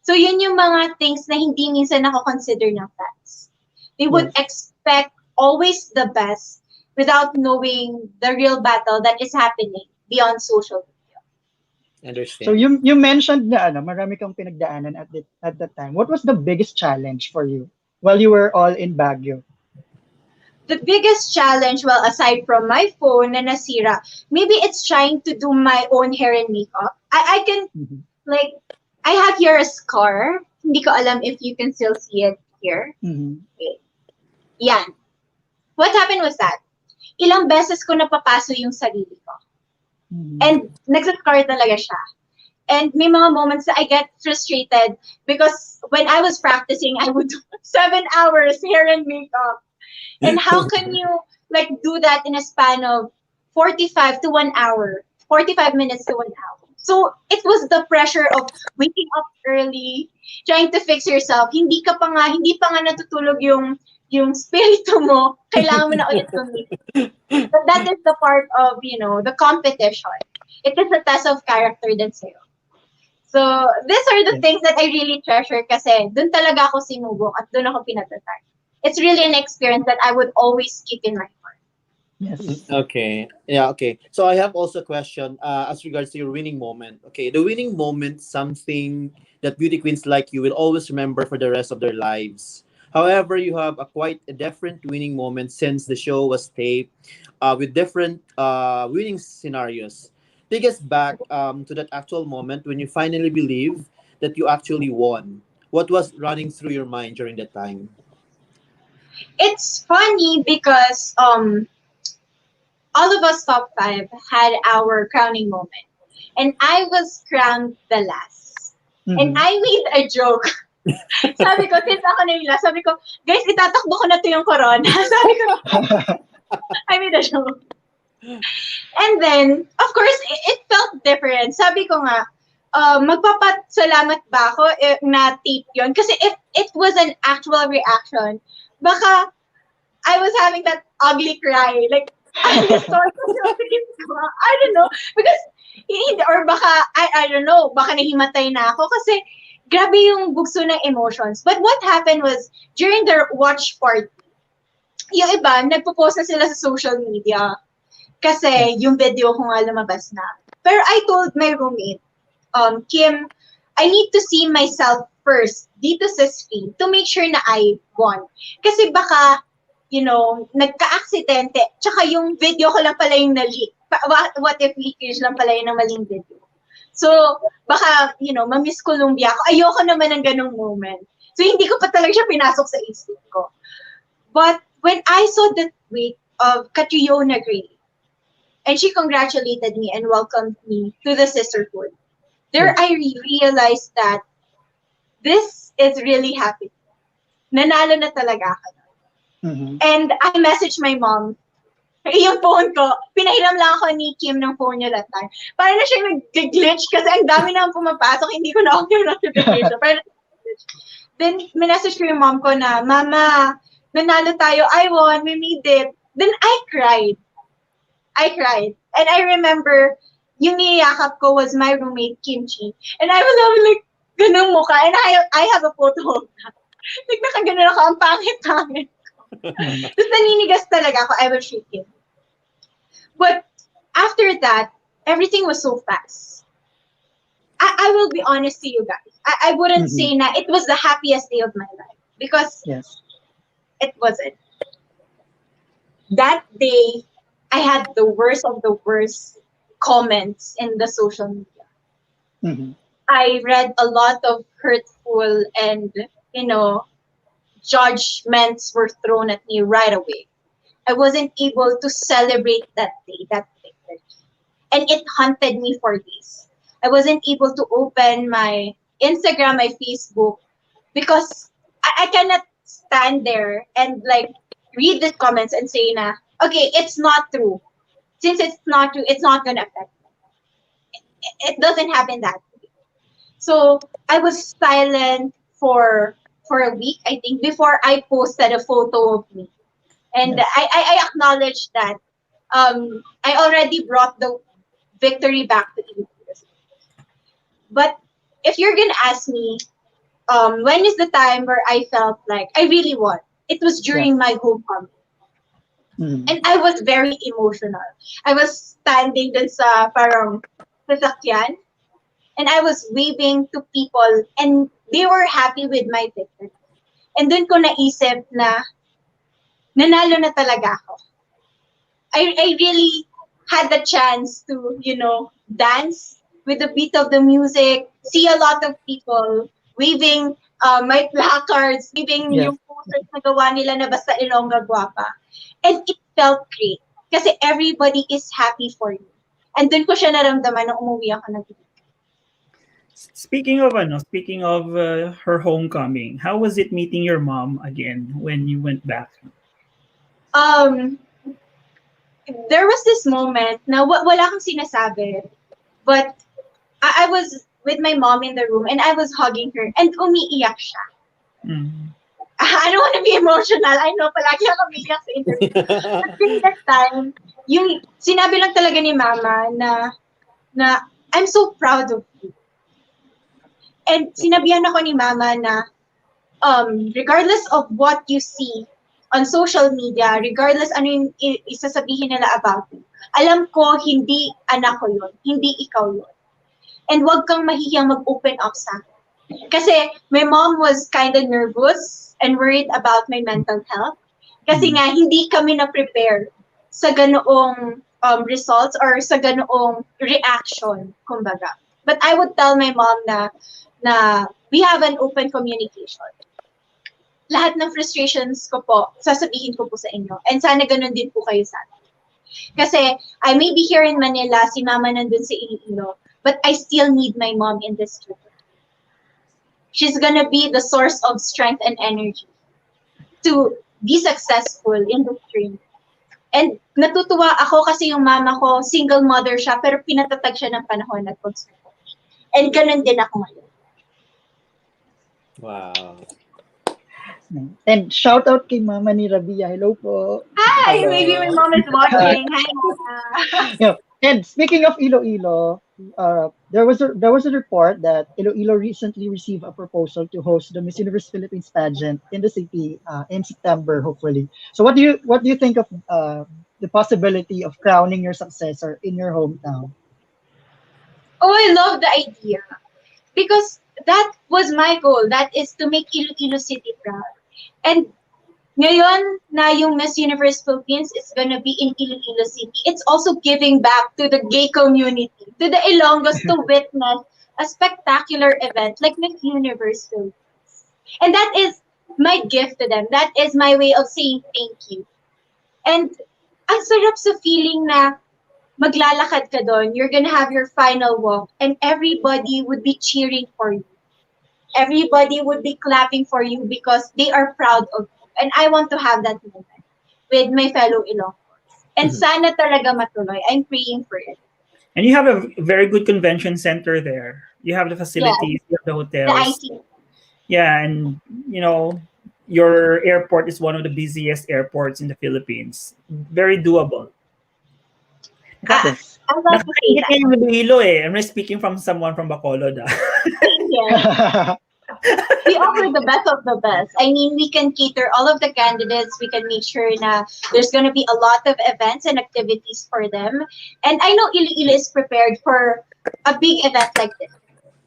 So yun yung mga things na hindi minsan consider ng fans. They would expect always the best without knowing the real battle that is happening beyond social media. Understand. So you mentioned na marami kang pinagdaanan at that time. What was the biggest challenge for you while you were all in Baguio? The biggest challenge, well, aside from my phone na nasira, maybe it's trying to do my own hair and makeup. I can, I have here a scar. Hindi ko alam if you can still see it here. Okay. Yan. What happened was that, ilang beses ko napapaso yung sarili ko. And nagsascar talaga siya. And may mga moments that I get frustrated because when I was practicing, I would do 7 hours hair and makeup. And how can you do that in a span of 45 to 1 hour, 45 minutes to 1 hour? So it was the pressure of waking up early, trying to fix yourself. Hindi pa nga natutulog yung spirito mo. Kailangan mo na ulit gumising. But that is the part of, the competition. It is a test of character din sa'yo. So these are the things that I really treasure kasi dun talaga ako sinubok at dun ako pinatatag. It's really an experience that I would always keep in my heart. Yes. Okay. Yeah, okay. So I have also a question as regards to your winning moment. Okay, the winning moment, something that beauty queens like you will always remember for the rest of their lives. However, you have quite a different winning moment since the show was taped with different winning scenarios. Take us back to that actual moment when you finally believe that you actually won. What was running through your mind during that time? It's funny because all of us top 5 had our crowning moment. And I was crowned the last. And I made a joke. Sabi ko, since ako na yung last, sabi ko, guys, itatakbo ko na to yung corona. Sabi ko, I made a joke. And then, of course, it felt different. Sabi ko nga, magpapasalamat ba ako na tape yun? Kasi if it was an actual reaction, baka I was having that ugly cry. Like, I don't know. Because, or baka, I don't know, baka nahimatay na ako. Kasi, grabe yung bugso ng emotions. But what happened was, during the watch party, yung iba, nagpo-post na sila sa social media. Kasi, yung video ko nga lumabas na. Pero I told my roommate, Kim, I need to see myself first dito sa screen to make sure na I won. Kasi baka, nagka-aksidente, tsaka yung video ko lang pala yung na-leak. What if leakage lang pala yung maling video? So, baka, ma-miss Columbia ako. Ayoko naman ng ganong moment. So, hindi ko pa talaga siya pinasok sa isip ko. But when I saw the tweet of Catriona Gray, and she congratulated me and welcomed me to the sisterhood, there I realized that this is really happening. Nanalo na talaga ako. And I messaged my mom. Yung phone ko, pinahiram lang ako ni Kim ng phone niya that time. Parang na siya nag-glitch kasi ang dami na pumapasok, hindi ko na ako yung notification. Then, minessage ko yung mom ko na, Mama, nanalo tayo, I won, we made it. Then I cried. And I remember, yung niyakap ko was my roommate, Kimchi. And I was having like, ganung mukha. And I have a photo of that. Like, nakaganon ako, ang pangit-pangit. Tapos naninigas talaga ako, I was shaking. But after that, everything was so fast. I will be honest to you guys. I wouldn't say na it was the happiest day of my life. because Yes. it wasn't. That day, I had the worst of the worst comments in the social media. Mhm. I read a lot of hurtful and, judgments were thrown at me right away. I wasn't able to celebrate that day, that victory. And it haunted me for days. I wasn't able to open my Instagram, my Facebook, because I cannot stand there and like read the comments and say na, okay, it's not true. Since it's not true, it's not gonna affect me. It doesn't happen that way. So I was silent for a week, I think, before I posted a photo of me. And Yes. I acknowledge that I already brought the victory back to Philippines. But if you're gonna ask me, when is the time where I felt like I really won? It was Yeah. during my homecoming. Mhm. And I was very emotional. I was standing dun sa parang sasakyan and I was waving to people and they were happy with my victory. And dun ko naisip na nanalo na talaga ako. I really had the chance to, dance with the beat of the music, see a lot of people waving my placards, waving Yes. yung posters na gawa nila na basta Ilongga Guapa. And it felt great. Kasi everybody is happy for you. And dun ko siya naramdaman nung umuwi ako ng Speaking of her homecoming, how was it meeting your mom again when you went back? There was this moment na wala kang sinasabi, but I was with my mom in the room and I was hugging her and umiiyak siya. Mm. I don't want to be emotional. I know, palagi ako umiiyak sa interview. But during that time, yung sinabi lang talaga ni mama na I'm so proud of you. And sinabihan ako ni mama na regardless of what you see on social media, regardless ano yung isasabihin nila about you, alam ko hindi anak ko yun, hindi ikaw yun. And wag kang mahihiyang mag-open up sa akin. Kasi my mom was kind of nervous and worried about my mental health. Kasi nga, hindi kami na-prepare sa ganoong results or sa ganoong reaction, kumbaga. But I would tell my mom na we have an open communication. Lahat ng frustrations ko po, sasabihin ko po sa inyo. And sana ganun din po kayo sa akin. Kasi I may be here in Manila, si mama nandun sa Iloilo, but I still need my mom in this trip. She's gonna be the source of strength and energy to be successful in this dream. And natutuwa ako kasi yung mama ko, single mother siya, pero pinatatag siya ng panahon at pag-support. And ganun din ako ngayon. Wow. And shout out kay mama ni Rabiya. Hello po. Hi! Hello. Maybe my mom is watching. Hi, mama. Yeah. And speaking of Iloilo, there was a report that Iloilo recently received a proposal to host the Miss Universe Philippines pageant in the city in September, hopefully. So what do you think of the possibility of crowning your successor in your hometown? Oh, I love the idea. Because that was my goal. That is to make Iloilo City proud. And ngayon na yung Miss Universe Philippines is gonna be in Iloilo City, it's also giving back to the gay community, to the Ilonggos to witness a spectacular event like Miss Universe Philippines. And that is my gift to them. That is my way of saying thank you. And ang sarap sa feeling na maglalakad ka doon, you're gonna have your final walk, and everybody would be cheering for you. Everybody would be clapping for you because they are proud of you. And I want to have that moment with my fellow Ilonggos. And sana talaga matuloy. I'm praying for it. And you have a very good convention center there. You have the facilities, you have the hotels. The IT. Yeah, and your airport is one of the busiest airports in the Philippines. Very doable. I love to say that. I'm not speaking from someone from Bacolod. Yes. We offer the best of the best. I mean, we can cater all of the candidates. We can make sure na there's going to be a lot of events and activities for them. And I know Iloilo is prepared for a big event like this.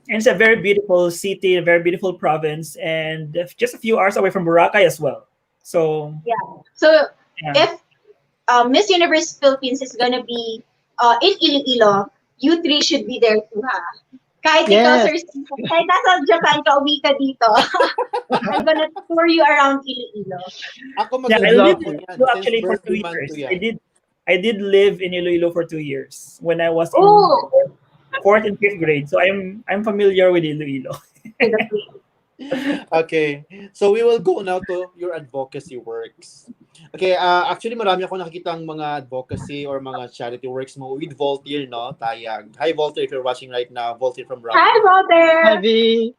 And it's a very beautiful city, a very beautiful province, and just a few hours away from Boracay as well. So Yeah. So yeah. if Miss Universe Philippines is gonna be in Iloilo, you three should be there too, ha? Kahit ikaw, Yes. Sir Stephen, kahit nasa Japan ka, uwi ka dito. I'm gonna tour you around Iloilo. Ako Yeah, I maganda lived in po yan. Iloilo Since actually for birthday 2 month years. ko yan. I did live in Iloilo for 2 years when I was in Oh, fourth and fifth grade. So I'm familiar with Iloilo. to the place. Okay. So we will go now to your advocacy works. Okay, actually marami ako nakikitang mga advocacy or mga charity works mo with Voltaire, no? Tayag. Hi Voltaire, if you're watching right now. Voltaire from Hi, Rabiya. Walter. Heavy.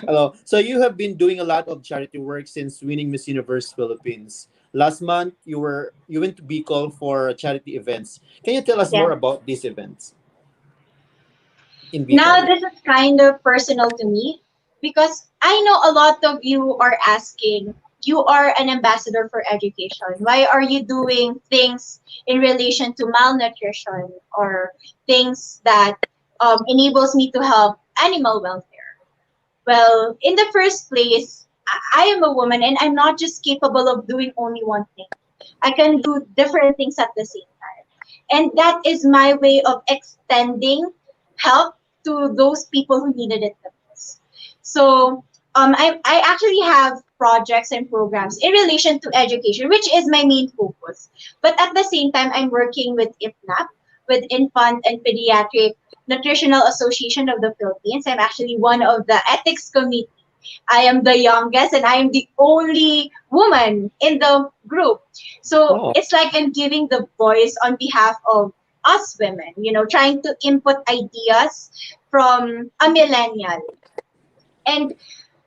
Hello. So you have been doing a lot of charity work since winning Miss Universe Philippines. Last month you went to Bicol for charity events. Can you tell us Yeah. more about these events in Now, Bicol? this is kind of personal to me because I know a lot of you are asking, you are an ambassador for education. Why are you doing things in relation to malnutrition or things that enables me to help animal welfare? Well, in the first place, I am a woman and I'm not just capable of doing only one thing. I can do different things at the same time. And that is my way of extending help to those people who needed it the most. So I actually have projects and programs in relation to education, which is my main focus. But at the same time, I'm working with IPNAP, with Infant and Pediatric Nutritional Association of the Philippines. I'm actually one of the ethics committee. I am the youngest and I am the only woman in the group. So Oh. it's like I'm giving the voice on behalf of us women, trying to input ideas from a millennial. And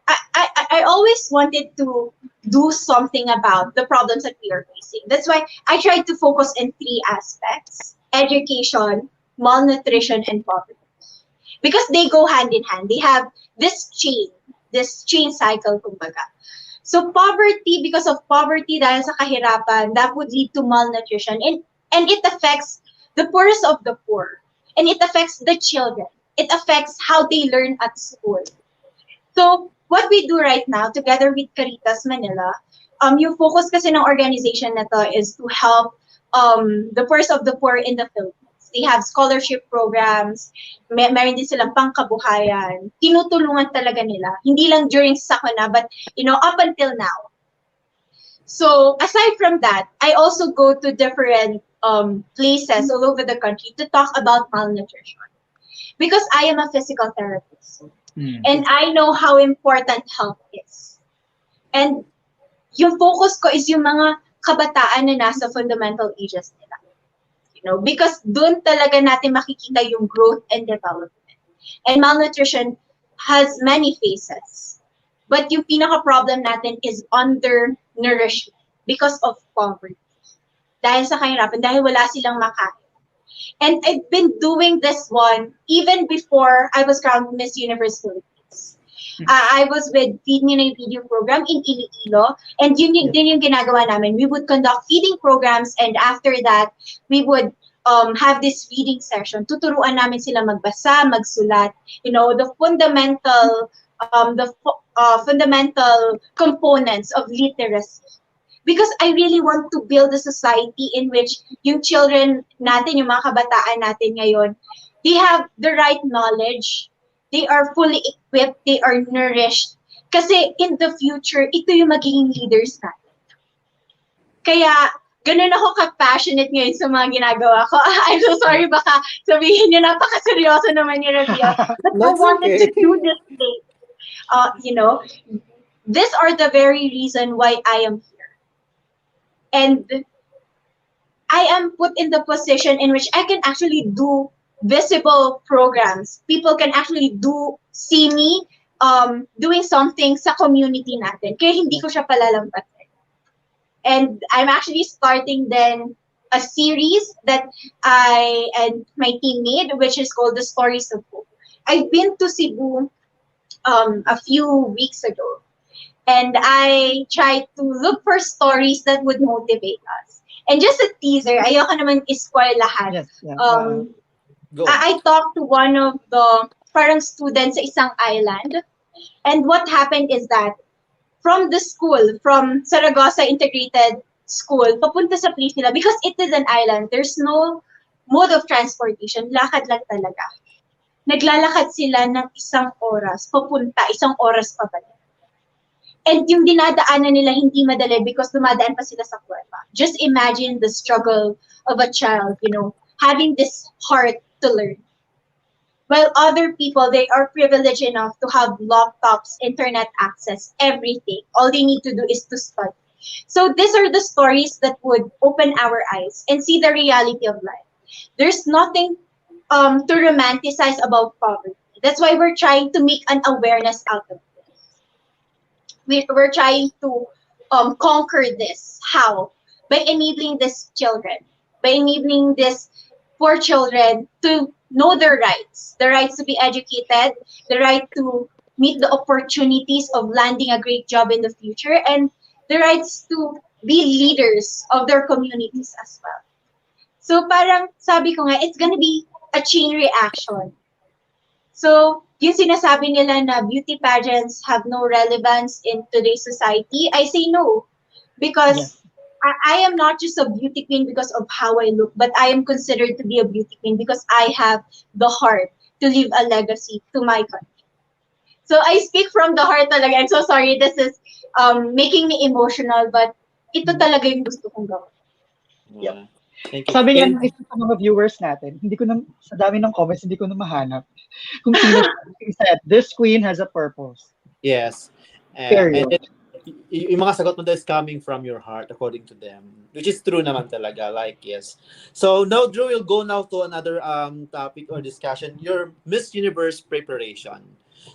I always wanted to do something about the problems that we are facing. That's why I tried to focus in three aspects: education, malnutrition, and poverty. Because they go hand in hand. They have this chain cycle, kumbaga. So poverty, because of poverty, dahil sa kahirapan, that would lead to malnutrition. And it affects the poorest of the poor. And it affects the children. It affects how they learn at school. So what we do right now, together with Caritas Manila, yung focus kasi ng organization na to is to help the poorest of the poor in the Philippines. They have scholarship programs, meron din silang pangkabuhayan. Tinutulungan talaga nila. Hindi lang during sakuna, but up until now. So aside from that, I also go to different places all over the country to talk about malnutrition. Because I am a physical therapist. And I know how important health is. And yung focus ko is yung mga kabataan na nasa fundamental ages nila. Because doon talaga natin makikita yung growth and development. And malnutrition has many faces. But yung pinaka-problem natin is undernourishment because of poverty. Dahil sa kahirapan, dahil wala silang makain. And I've been doing this one even before I was crowned Miss Universe Philippines. I was with Feed Me na video program in Iloilo, and yun din yung ginagawa namin. We would conduct feeding programs, and after that, we would have this feeding session. Tuturuan namin sila magbasa, magsulat, the fundamental components of literacy. Because I really want to build a society in which yung children natin, yung mga kabataan natin ngayon, they have the right knowledge, they are fully equipped, they are nourished. Kasi in the future, ito yung magiging leaders natin. Kaya, ganun ako ka-passionate ngayon sa mga ginagawa ko. I'm so sorry, baka sabihin nyo, napaka-seryoso naman ni Rabiya. But I wanted to do this thing. These are the very reason why I am here. And I am put in the position in which I can actually do visible programs. People can actually see me doing something sa community natin. Kaya hindi ko siya palalampasin. And I'm actually starting then a series that I and my team made, which is called The Stories of Hope. I've been to Cebu a few weeks ago. And I tried to look for stories that would motivate us. And just a teaser, ayoko naman i-spoil lahat. Yes, yeah. Go. I talked to one of the parang student sa isang island. And what happened is that from the school, from Saragossa Integrated School, papunta sa place nila, because it is an island, there's no mode of transportation, lakad lang talaga. Naglalakad sila ng 1 oras, papunta, 1 oras pabalik. And yung dinadaanan nila hindi madali because dumadaan pa sila sa kuweba. Just imagine the struggle of a child, you know, having this heart to learn. While other people, they are privileged enough to have laptops, internet access, everything. All they need to do is to study. So these are the stories that would open our eyes and see the reality of life. There's nothing to romanticize about poverty. That's why we're trying to make an awareness out of this. We're trying to conquer this. How? By enabling these children, by enabling these poor children to know their rights, the rights to be educated, the right to meet the opportunities of landing a great job in the future, and the rights to be leaders of their communities as well. So parang sabi ko nga, it's gonna be a chain reaction. So yung sinasabi nila na beauty pageants have no relevance in today's society, I say no. Because I am not just a beauty queen because of how I look, but I am considered to be a beauty queen because I have the heart to leave a legacy to my country. So I speak from the heart talaga. I'm so sorry, this is making me emotional, but ito talaga yung gusto kong gawin. Yeah. Thank you. Sabi nga ng isa sa mga viewers natin, hindi ko na, sa dami ng comments, hindi ko na mahanap kung sino siya. Said, this queen has a purpose. Yes. Period. And yung mga sagot mo is coming from your heart according to them, which is true naman talaga, like, yes. So now, Drew, we'll go now to another topic or discussion, your Miss Universe preparation.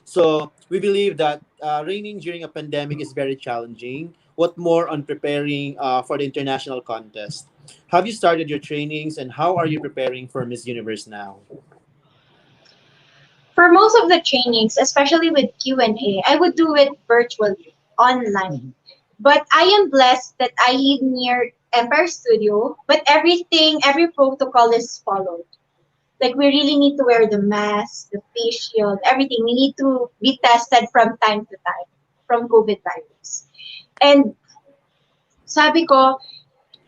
So we believe that reigning during a pandemic is very challenging. What more on preparing for the international contest? Have you started your trainings, and how are you preparing for Miss Universe now? For most of the trainings, especially with Q&A, I would do it virtually, online. But I am blessed that I live near Empire Studio, but every protocol is followed. Like, we really need to wear the mask, the face shield, everything. We need to be tested from time to time from COVID virus. And sabi ko,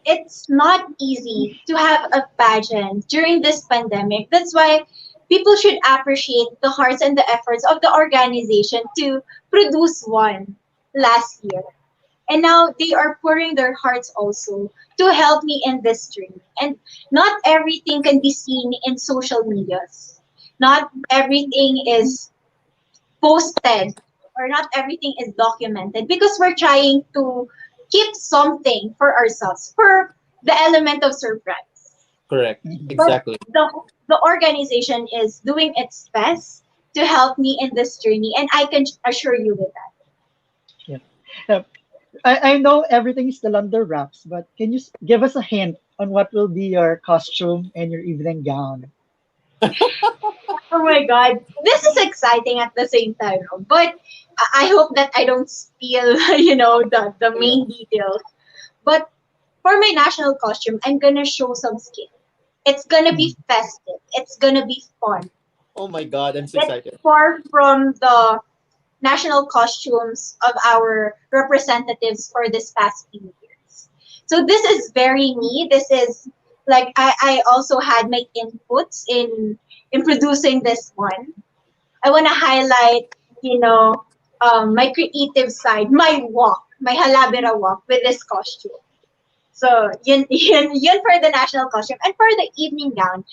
it's not easy to have a pageant during this pandemic. That's why people should appreciate the hearts and the efforts of the organization to produce one last year. And now they are pouring their hearts also to help me in this journey. And not everything can be seen in social medias. Not everything is posted, or not everything is documented, because we're trying to keep something for ourselves, for the element of surprise. Correct. Exactly. But the organization is doing its best to help me in this journey, and I can assure you with that. Yeah. I know everything is still under wraps, but can you give us a hint on what will be your costume and your evening gown? Oh my God, this is exciting at the same time, but I hope that I don't steal, the main details. But for my national costume, I'm gonna show some skill. It's gonna be festive. It's gonna be fun. Oh my God, I'm so excited. It's far from the national costumes of our representatives for this past few years. So this is very me. This is like I also had my inputs in producing this one. I want to highlight, my creative side, my walk, my halabira walk with this costume. So yun for the national costume. And for the evening gown,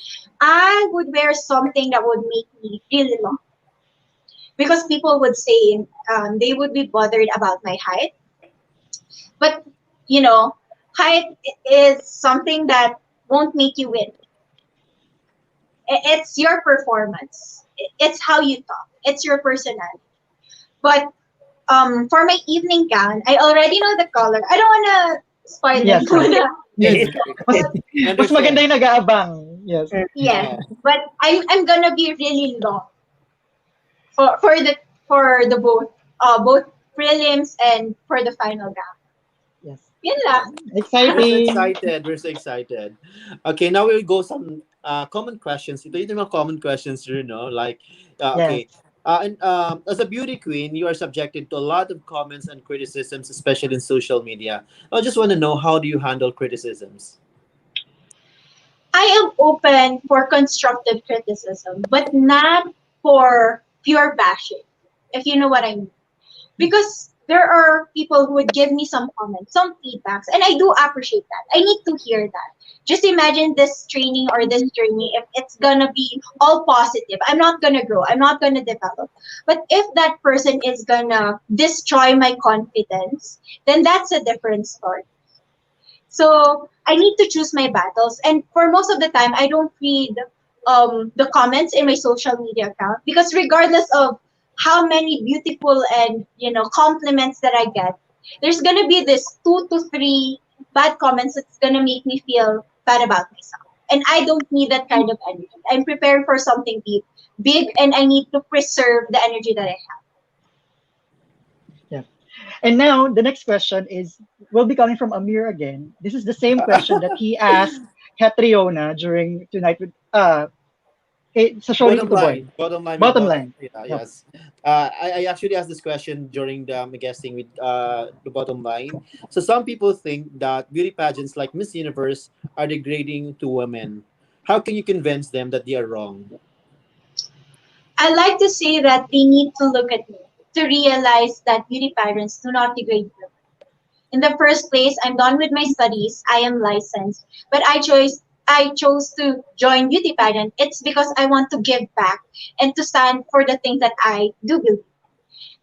I would wear something that would make me really long. Because people would say they would be bothered about my height. But, height is something that won't make you win. It's your performance. It's how you talk. It's your personality. But for my evening gown, I already know the color. I don't want to spoil Yes, it. Yes. Mas maganda yung nag-aabang. Yes. Yeah. But I'm gonna be really long for the both prelims and for the final gown. Yes. Yun lang. We're so Exciting. excited. We're so excited. Okay, now we'll go common questions. Ito yung mga common questions, like, Yes. okay. And as a beauty queen, you are subjected to a lot of comments and criticisms, especially in social media. I just want to know, how do you handle criticisms? I am open for constructive criticism, but not for pure bashing, if you know what I mean. Because there are people who would give me some comments, some feedbacks, and I do appreciate that. I need to hear that. Just imagine this training or this journey, if it's gonna be all positive, I'm not gonna grow, I'm not gonna develop. But if that person is gonna destroy my confidence, then that's a different story. So I need to choose my battles. And for most of the time, I don't read the comments in my social media account, because regardless of how many beautiful and compliments that I get, there's gonna be this 2 to 3 bad comments that's gonna make me feel bad about myself. And I don't need that kind of energy. I'm prepared for something big, and I need to preserve the energy that I have. Yeah. And now the next question will be coming from Amir again. This is the same question that he asked Catriona during Tonight with sa show ni Bottom Tito Boy. line, bottom line, Bottom line. Yeah, Yep. yes. I actually asked this question during the guesting with the bottom line. So some people think that beauty pageants like Miss Universe are degrading to women. How can you convince them that they are wrong? I like to say that they need to look at me to realize that beauty pageants do not degrade women. In the first place, I'm done with my studies. I am licensed, but I chose to join beauty pageant. It's because I want to give back and to stand for the things that I do believe.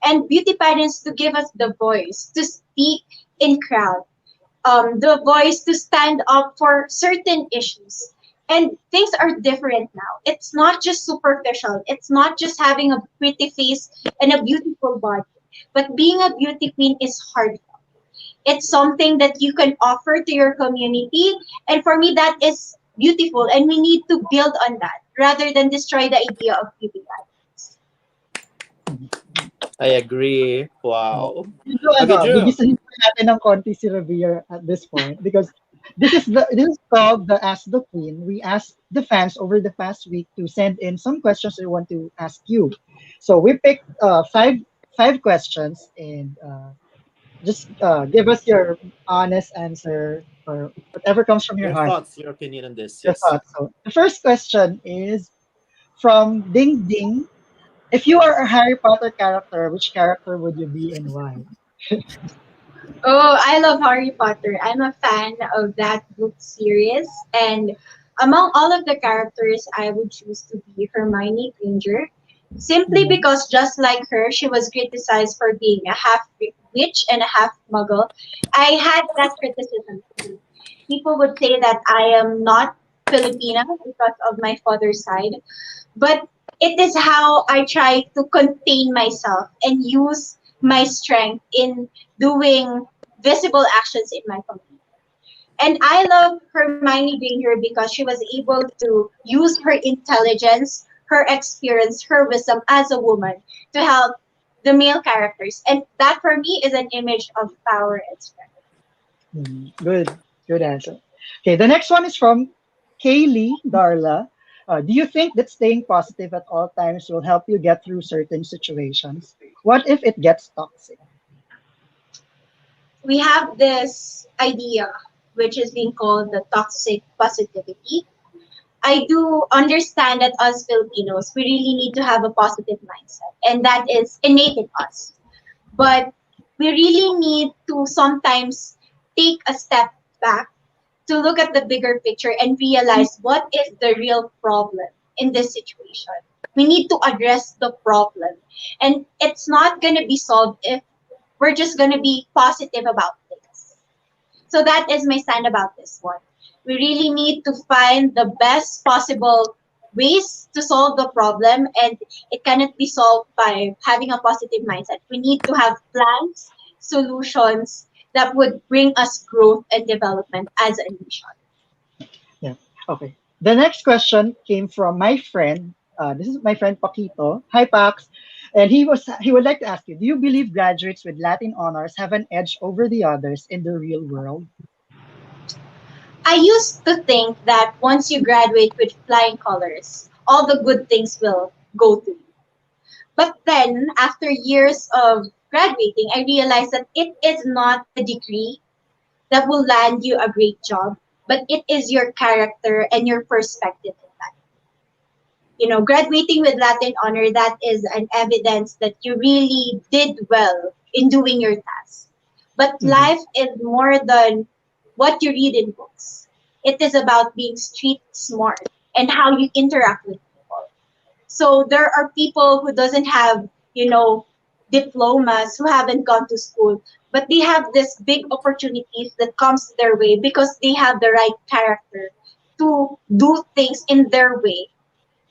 And beauty pageants to give us the voice to speak in crowd, the voice to stand up for certain issues. And things are different now. It's not just superficial. It's not just having a pretty face and a beautiful body. But being a beauty queen is hard. It's something that you can offer to your community. And for me, that is beautiful. And we need to build on that rather than destroy the idea of beauty pageants. I agree. Wow. So, Okay, Drew. gigisahin pa natin ng konti si Rabiya at this point, because this is called the Ask the Queen. We asked the fans over the past week to send in some questions they want to ask you. So we picked five questions, and just give us your honest answer or whatever comes from your Your heart. thoughts, your opinion on this. Your Yes. thoughts. So the first question is from Ding Ding. If you are a Harry Potter character, which character would you be and why? Oh, I love Harry Potter. I'm a fan of that book series. And among all of the characters, I would choose to be Hermione Granger. Simply because, just like her, she was criticized for being a half witch and a half muggle. I had that criticism too. People would say that I am not Filipina because of my father's side. But it is how I try to contain myself and use my strength in doing visible actions in my community. And I love Hermione Granger because she was able to use her intelligence, her experience, her wisdom as a woman to help the male characters. And that for me is an image of power and strength. Good answer. Okay, the next one is from Kaylee Darla. Do you think that staying positive at all times will help you get through certain situations? What if it gets toxic? We have this idea, which is being called the toxic positivity. I do understand that us Filipinos, we really need to have a positive mindset, and that is innate in us. But we really need to sometimes take a step back to look at the bigger picture and realize what is the real problem in this situation. We need to address the problem. And it's not going to be solved if we're just going to be positive about things. So that is my stand about this one. We really need to find the best possible ways to solve the problem, and it cannot be solved by having a positive mindset. We need to have plans, solutions that would bring us growth and development as a nation. Yeah. Okay. The next question came from my friend. This is my friend Paquito. Hi, Pax. And he would like to ask you: do you believe graduates with Latin honors have an edge over the others in the real world? I used to think that once you graduate with flying colors, all the good things will go to you. But then, after years of graduating, I realized that it is not a degree that will land you a great job, but it is your character and your perspective in life. You know, graduating with Latin honor, that is an evidence that you really did well in doing your task. But life is more than what you read in books. It is about being street smart and how you interact with people. So there are people who doesn't have, you know, diplomas, who haven't gone to school, but they have this big opportunities that comes their way because they have the right character to do things in their way.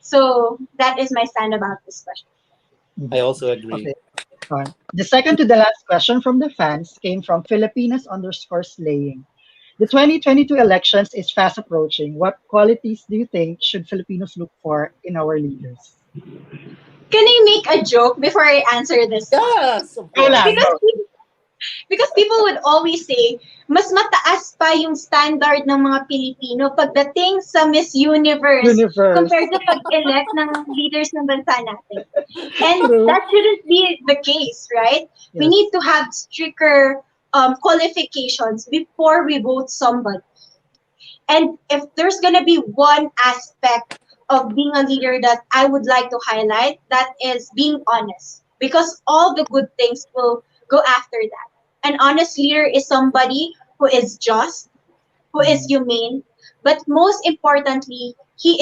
So that is my stand about this question. I also agree. Okay. The second to the last question from the fans came from Filipinas_slaying. The 2022 elections is fast approaching. What qualities do you think should Filipinos look for in our leaders? Can I make a joke before I answer this? Yes, of Go course. lang. Because people would always say, mas mataas pa yung standard ng mga Pilipino pagdating sa Miss Universe, compared to pag-elect ng leaders ng bansa natin. And that shouldn't be the case, right? We need to have stricter qualifications before we vote somebody. And if there's gonna be one aspect of being a leader that I would like to highlight, that is being honest. Because all the good things will go after that. An honest leader is somebody who is just, who is humane, but most importantly, he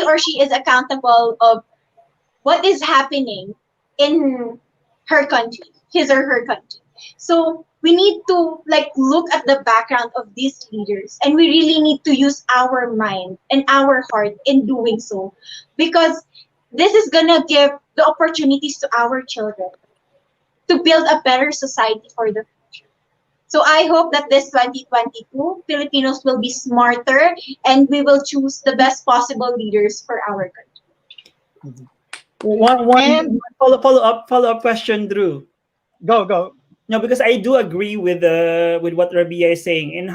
or she is accountable of what is happening in her country, his or her country. So we need to look at the background of these leaders, and we really need to use our mind and our heart in doing so, because this is gonna give the opportunities to our children to build a better society for the future. So I hope that this 2022, Filipinos will be smarter and we will choose the best possible leaders for our country. One follow-up question, Drew. Go. No, because I do agree with what Rabiya is saying.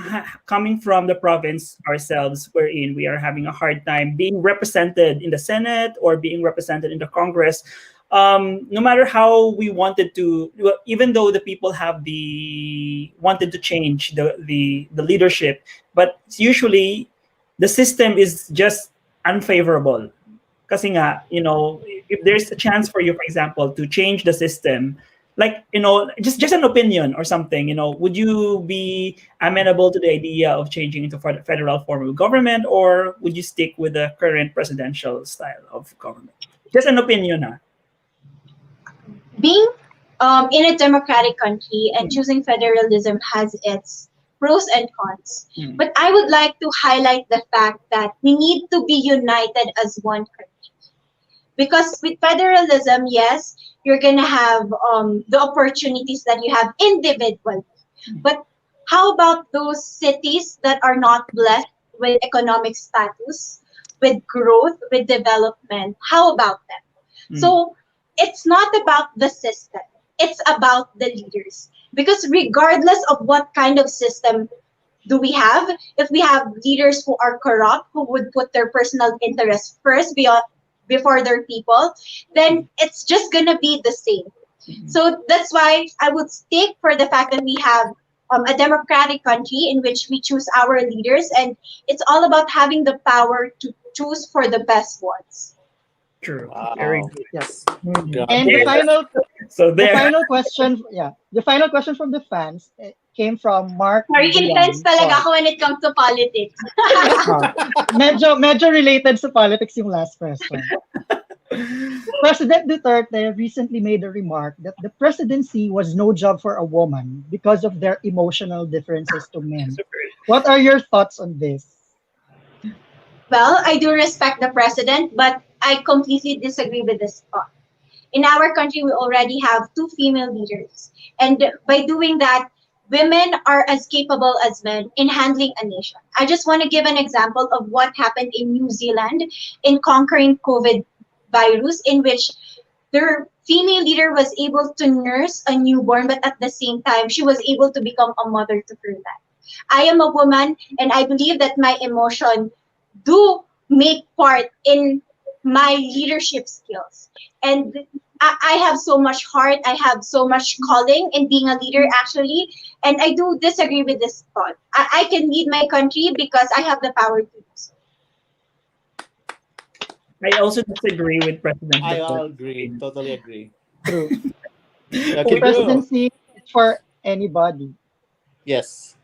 Coming from the province ourselves, wherein we are having a hard time being represented in the Senate or being represented in the Congress. No matter how we wanted to, even though the people wanted to change the leadership, but usually the system is just unfavorable. Kasi nga, if there's a chance for you, for example, to change the system, just an opinion or something, would you be amenable to the idea of changing into federal form of government, or would you stick with the current presidential style of government? Just an opinion. Being in a democratic country and choosing federalism has its pros and cons. But I would like to highlight the fact that we need to be united as one country. Because with federalism, yes, you're going to have the opportunities that you have individually. But how about those cities that are not blessed with economic status, with growth, with development? How about them? So it's not about the system. It's about the leaders. Because regardless of what kind of system do we have, if we have leaders who are corrupt, who would put their personal interests first before their people, then it's just gonna be the same. So that's why I would stick for the fact that we have a democratic country in which we choose our leaders, and it's all about having the power to choose for the best ones. True. Wow. Very good. Yes. Yeah. And the final question from the fans came from Mark. Sorry, intense talaga ako when it comes to politics. medyo related sa politics yung last question. President Duterte recently made a remark that the presidency was no job for a woman because of their emotional differences to men. What are your thoughts on this? Well, I do respect the president, but I completely disagree with this thought. In our country, we already have 2 female leaders. And by doing that, women are as capable as men in handling a nation. I just want to give an example of what happened in New Zealand in conquering COVID virus, in which their female leader was able to nurse a newborn, but at the same time, she was able to become a mother to her dad. I am a woman, and I believe that my emotion do make part in my leadership skills. And I have so much heart, I have so much calling in being a leader actually, and I do disagree with this thought. I can lead my country because I have the power to do so. I also disagree with President I Duterte. all agree. Totally agree. True. Okay, The Drew. presidency is for anybody. Yes.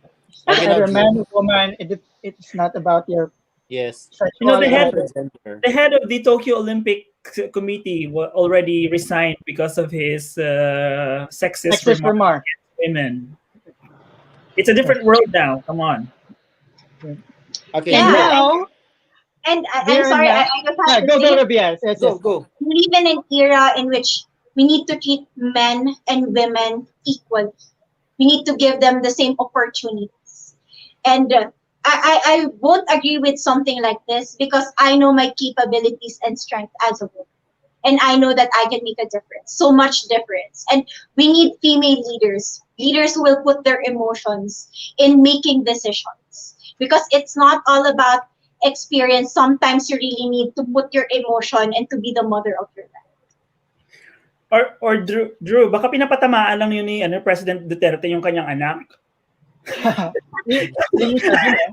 Okay, now Whether Drew. man or woman, it's not about your Yes. You know, sexual the head of the Tokyo Olympic Committee already resigned because of his sexist sexist remark. against women. It's a different world now. Come on. Okay, Yeah. And Drew. now, And I'm we're sorry, now- I just yeah, have to go, say, Rabiya. Yes, Go, yes. go. we live in an era in which we need to treat men and women equally. We need to give them the same opportunities. And I won't agree with something like this because I know my capabilities and strength as a woman. And I know that I can make a difference, so much difference. And we need female leaders, leaders who will put their emotions in making decisions. Because it's not all about experience. Sometimes you really need to put your emotion and to be the mother of your life. Or Drew, baka pinapatamaan lang yun ni President Duterte yung kanyang anak. Yun yung sabi niya.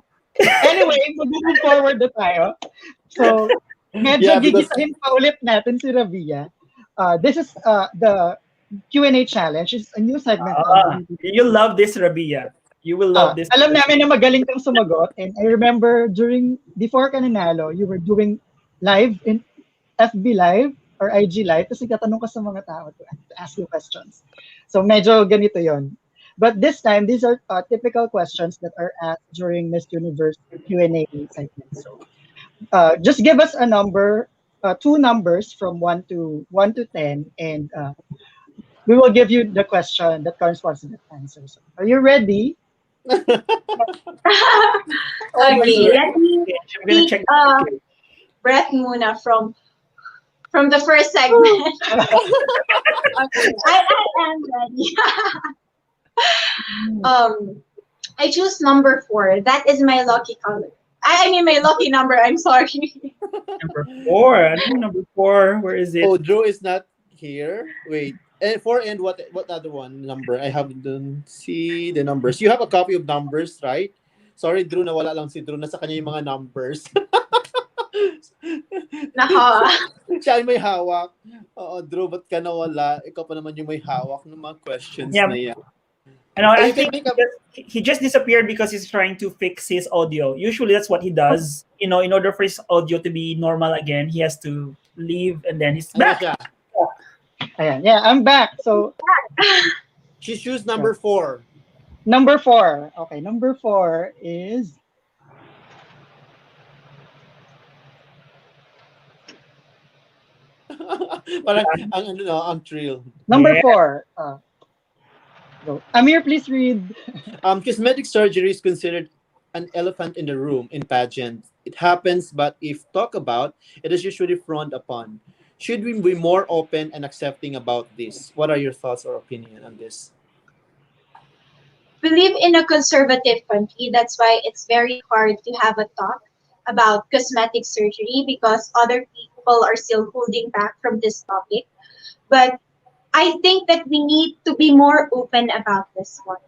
Anyway, moving forward na tayo. So, medyo gigitahin pa ulit natin si Rabiya. This is the Q&A challenge. It's a new segment. You'll love this, Rabiya. You will love this. Alam namin na magaling kang sumagot. And I remember before ka nanalo, you were doing live in FB Live or IG Live. Tapos ikatanong ka sa mga tao to ask you questions. So medyo ganito yon. But this time, these are typical questions that are asked during Miss Universe Q&A segment. So just give us a number, two numbers from 1 to 10, and we will give you the question that corresponds to the answer. So, are you ready? Okay, let me take breath muna from the first segment. I am ready. I choose number 4. That is my lucky color. I mean my lucky number. I'm sorry. Number 4. I think number 4. Where is it? Oh, Drew is not here. Wait. 4 and what other one number? I haven't see the numbers. You have a copy of numbers, right? Sorry, Drew, nawala lang si Drew. Nasa kanya yung mga numbers. Siya ay may hawak. Oo, Drew, ba't ka nawala? Ikaw pa naman yung may hawak ng mga questions na yan. I think he just disappeared because he's trying to fix his audio. Usually that's what he does. You know, in order for his audio to be normal again, he has to leave and then he's back. Ayan. Yeah, I'm back. So she choose number 4. Number 4. Okay, number 4 is parang ang thrill. Number 4. Go. Amir, please read. Cosmetic surgery is considered an elephant in the room in pageants. It happens, but if talked about, it is usually frowned upon. Should we be more open and accepting about this? What are your thoughts or opinion on this? We live in a conservative country. That's why it's very hard to have a talk about cosmetic surgery because other people are still holding back from this topic. But I think that we need to be more open about this one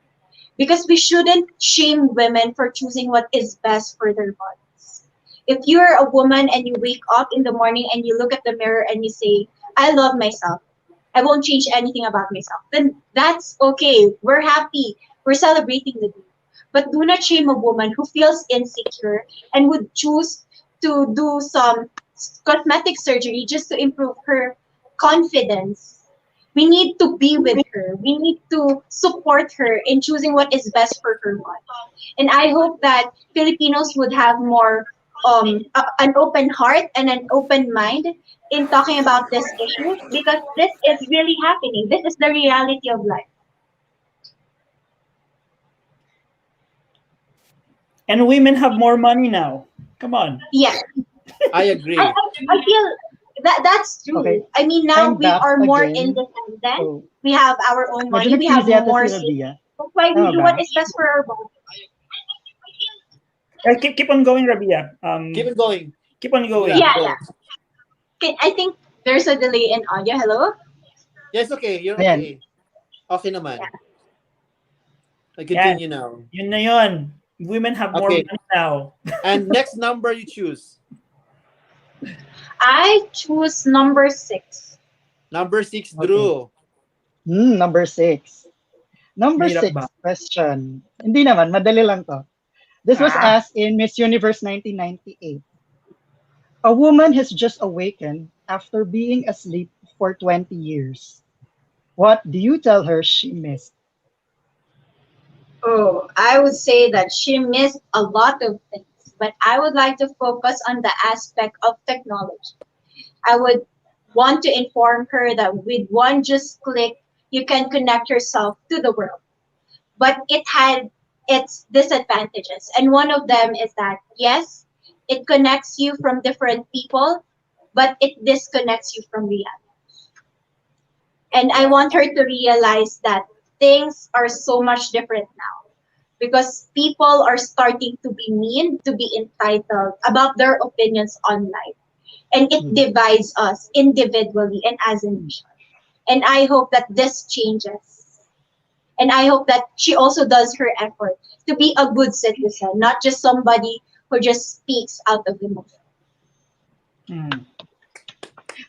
because we shouldn't shame women for choosing what is best for their bodies. If you're a woman and you wake up in the morning and you look at the mirror and you say, I love myself, I won't change anything about myself, then that's okay. We're happy. We're celebrating the day. But do not shame a woman who feels insecure and would choose to do some cosmetic surgery just to improve her confidence. We need to be with her. We need to support her in choosing what is best for her body. And I hope that Filipinos would have more an open heart and an open mind in talking about this issue because this is really happening. This is the reality of life. And women have more money now. Come on. Yeah. I agree. I feel that's true. Okay. I mean, now we are more independent. We have our own money. We have more. That's why we do what is best for our body. Keep on going, Rabiya. Keep it going. Keep on going. Yeah, go. yeah. Okay, I think there's a delay in audio. Hello? Yes, okay. You're Ayan. okay. Okay naman. Yeah. I continue now. Yun na yun. Women have more Okay. money now. And next number you choose. I choose number 6. Number 6, Okay. Drew. Number 6. Number Made up 6 ba? question. Hindi naman, madali lang to. This was asked in Miss Universe 1998. A woman has just awakened after being asleep for 20 years. What do you tell her she missed? Oh, I would say that she missed a lot of things, but I would like to focus on the aspect of technology. I would want to inform her that with one just click, you can connect yourself to the world. But it had its disadvantages. And one of them is that, yes, it connects you from different people, but it disconnects you from reality. And I want her to realize that things are so much different now because people are starting to be mean, to be entitled about their opinions online. And it divides us individually and as a nation. And I hope that this changes. And I hope that she also does her effort to be a good citizen, not just somebody who just speaks out of emotion.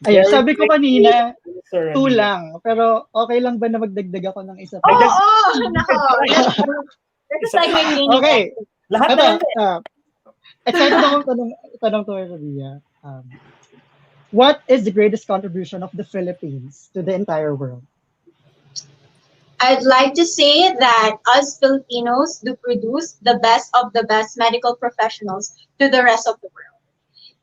Ayun, sabi ko kanina, Sir 2 Rabiya. lang. Pero okay lang ba na magdagdag ako ng isa pa? Nako. This is like my mini. Okay. Lahat Ito, na. excited akong tanong to Rabiya. What is the greatest contribution of the Philippines to the entire world? I'd like to say that us Filipinos do produce the best of the best medical professionals to the rest of the world.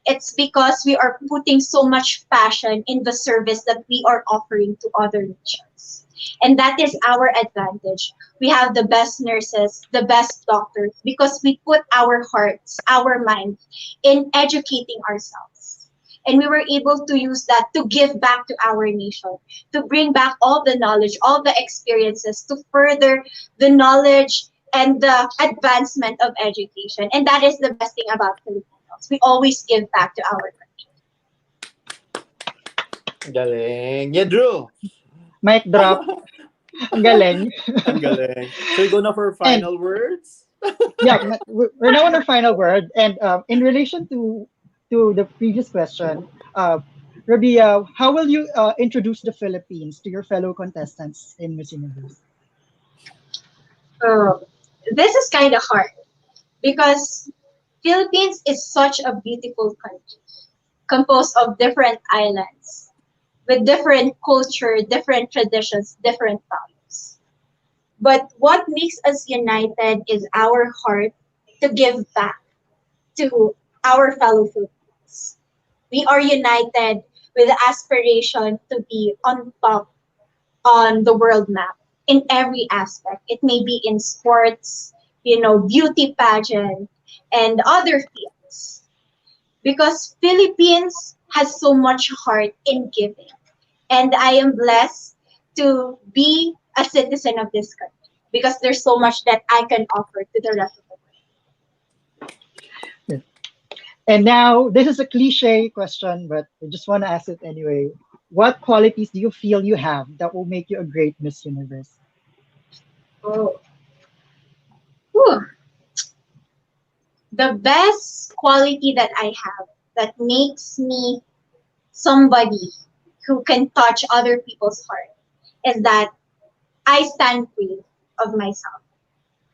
It's because we are putting so much passion in the service that we are offering to other nations. And that is our advantage. We have the best nurses, the best doctors, because we put our hearts, our minds in educating ourselves. And we were able to use that to give back to our nation, to bring back all the knowledge, all the experiences, to further the knowledge and the advancement of education. And that is the best thing about Filipinos. We always give back to our country. Galing. Yeah, Drew. Mic drop. Ang galing. Ang galing. So we go now for final words? Yeah, we're now on our final word. And in relation to the previous question, Rabiya, how will you introduce the Philippines to your fellow contestants in Miss Universe? This is kind of hard because Philippines is such a beautiful country composed of different islands with different culture, different traditions, different values. But what makes us united is our heart to give back to our fellow Filipinos. We are united with the aspiration to be on top on the world map in every aspect. It may be in sports, beauty pageant, and other fields. Because Philippines has so much heart in giving. And I am blessed to be a citizen of this country because there's so much that I can offer to the rest of the world. And now, this is a cliche question, but I just want to ask it anyway. What qualities do you feel you have that will make you a great Miss Universe? Oh. Whew. The best quality that I have that makes me somebody who can touch other people's heart is that I stand free of myself.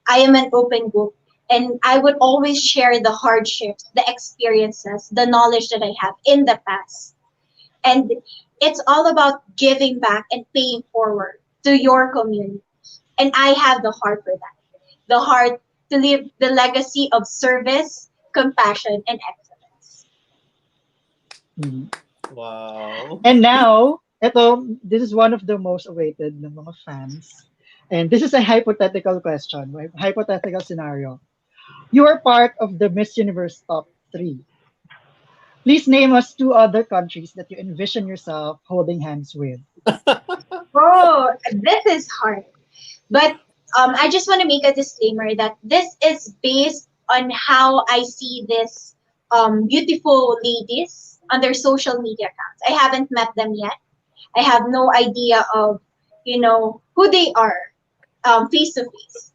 I am an open book and I would always share the hardships, the experiences, the knowledge that I have in the past. And it's all about giving back and paying forward to your community. And I have the heart for that. The heart to leave the legacy of service, compassion, and excellence. Wow. And now, this is one of the most awaited ng mga fans. And this is a hypothetical question, right? Hypothetical scenario. You are part of the Miss Universe top 3. Please name us 2 other countries that you envision yourself holding hands with. Oh, this is hard. But I just want to make a disclaimer that this is based on how I see this beautiful ladies on their social media accounts. I haven't met them yet. I have no idea of, who they are face to face.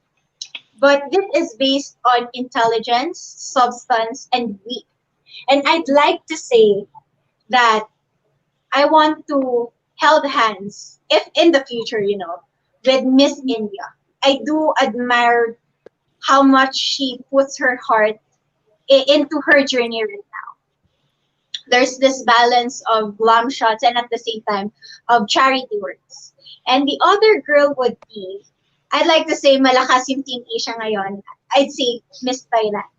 But this is based on intelligence, substance, and wit. And I'd like to say that I want to hold hands, if in the future, with Miss India. I do admire how much she puts her heart into her journey right now. There's this balance of glam shots and at the same time of charity works. And the other girl would be, I'd like to say malakas yung Team Asia ngayon. I'd say Miss Thailand.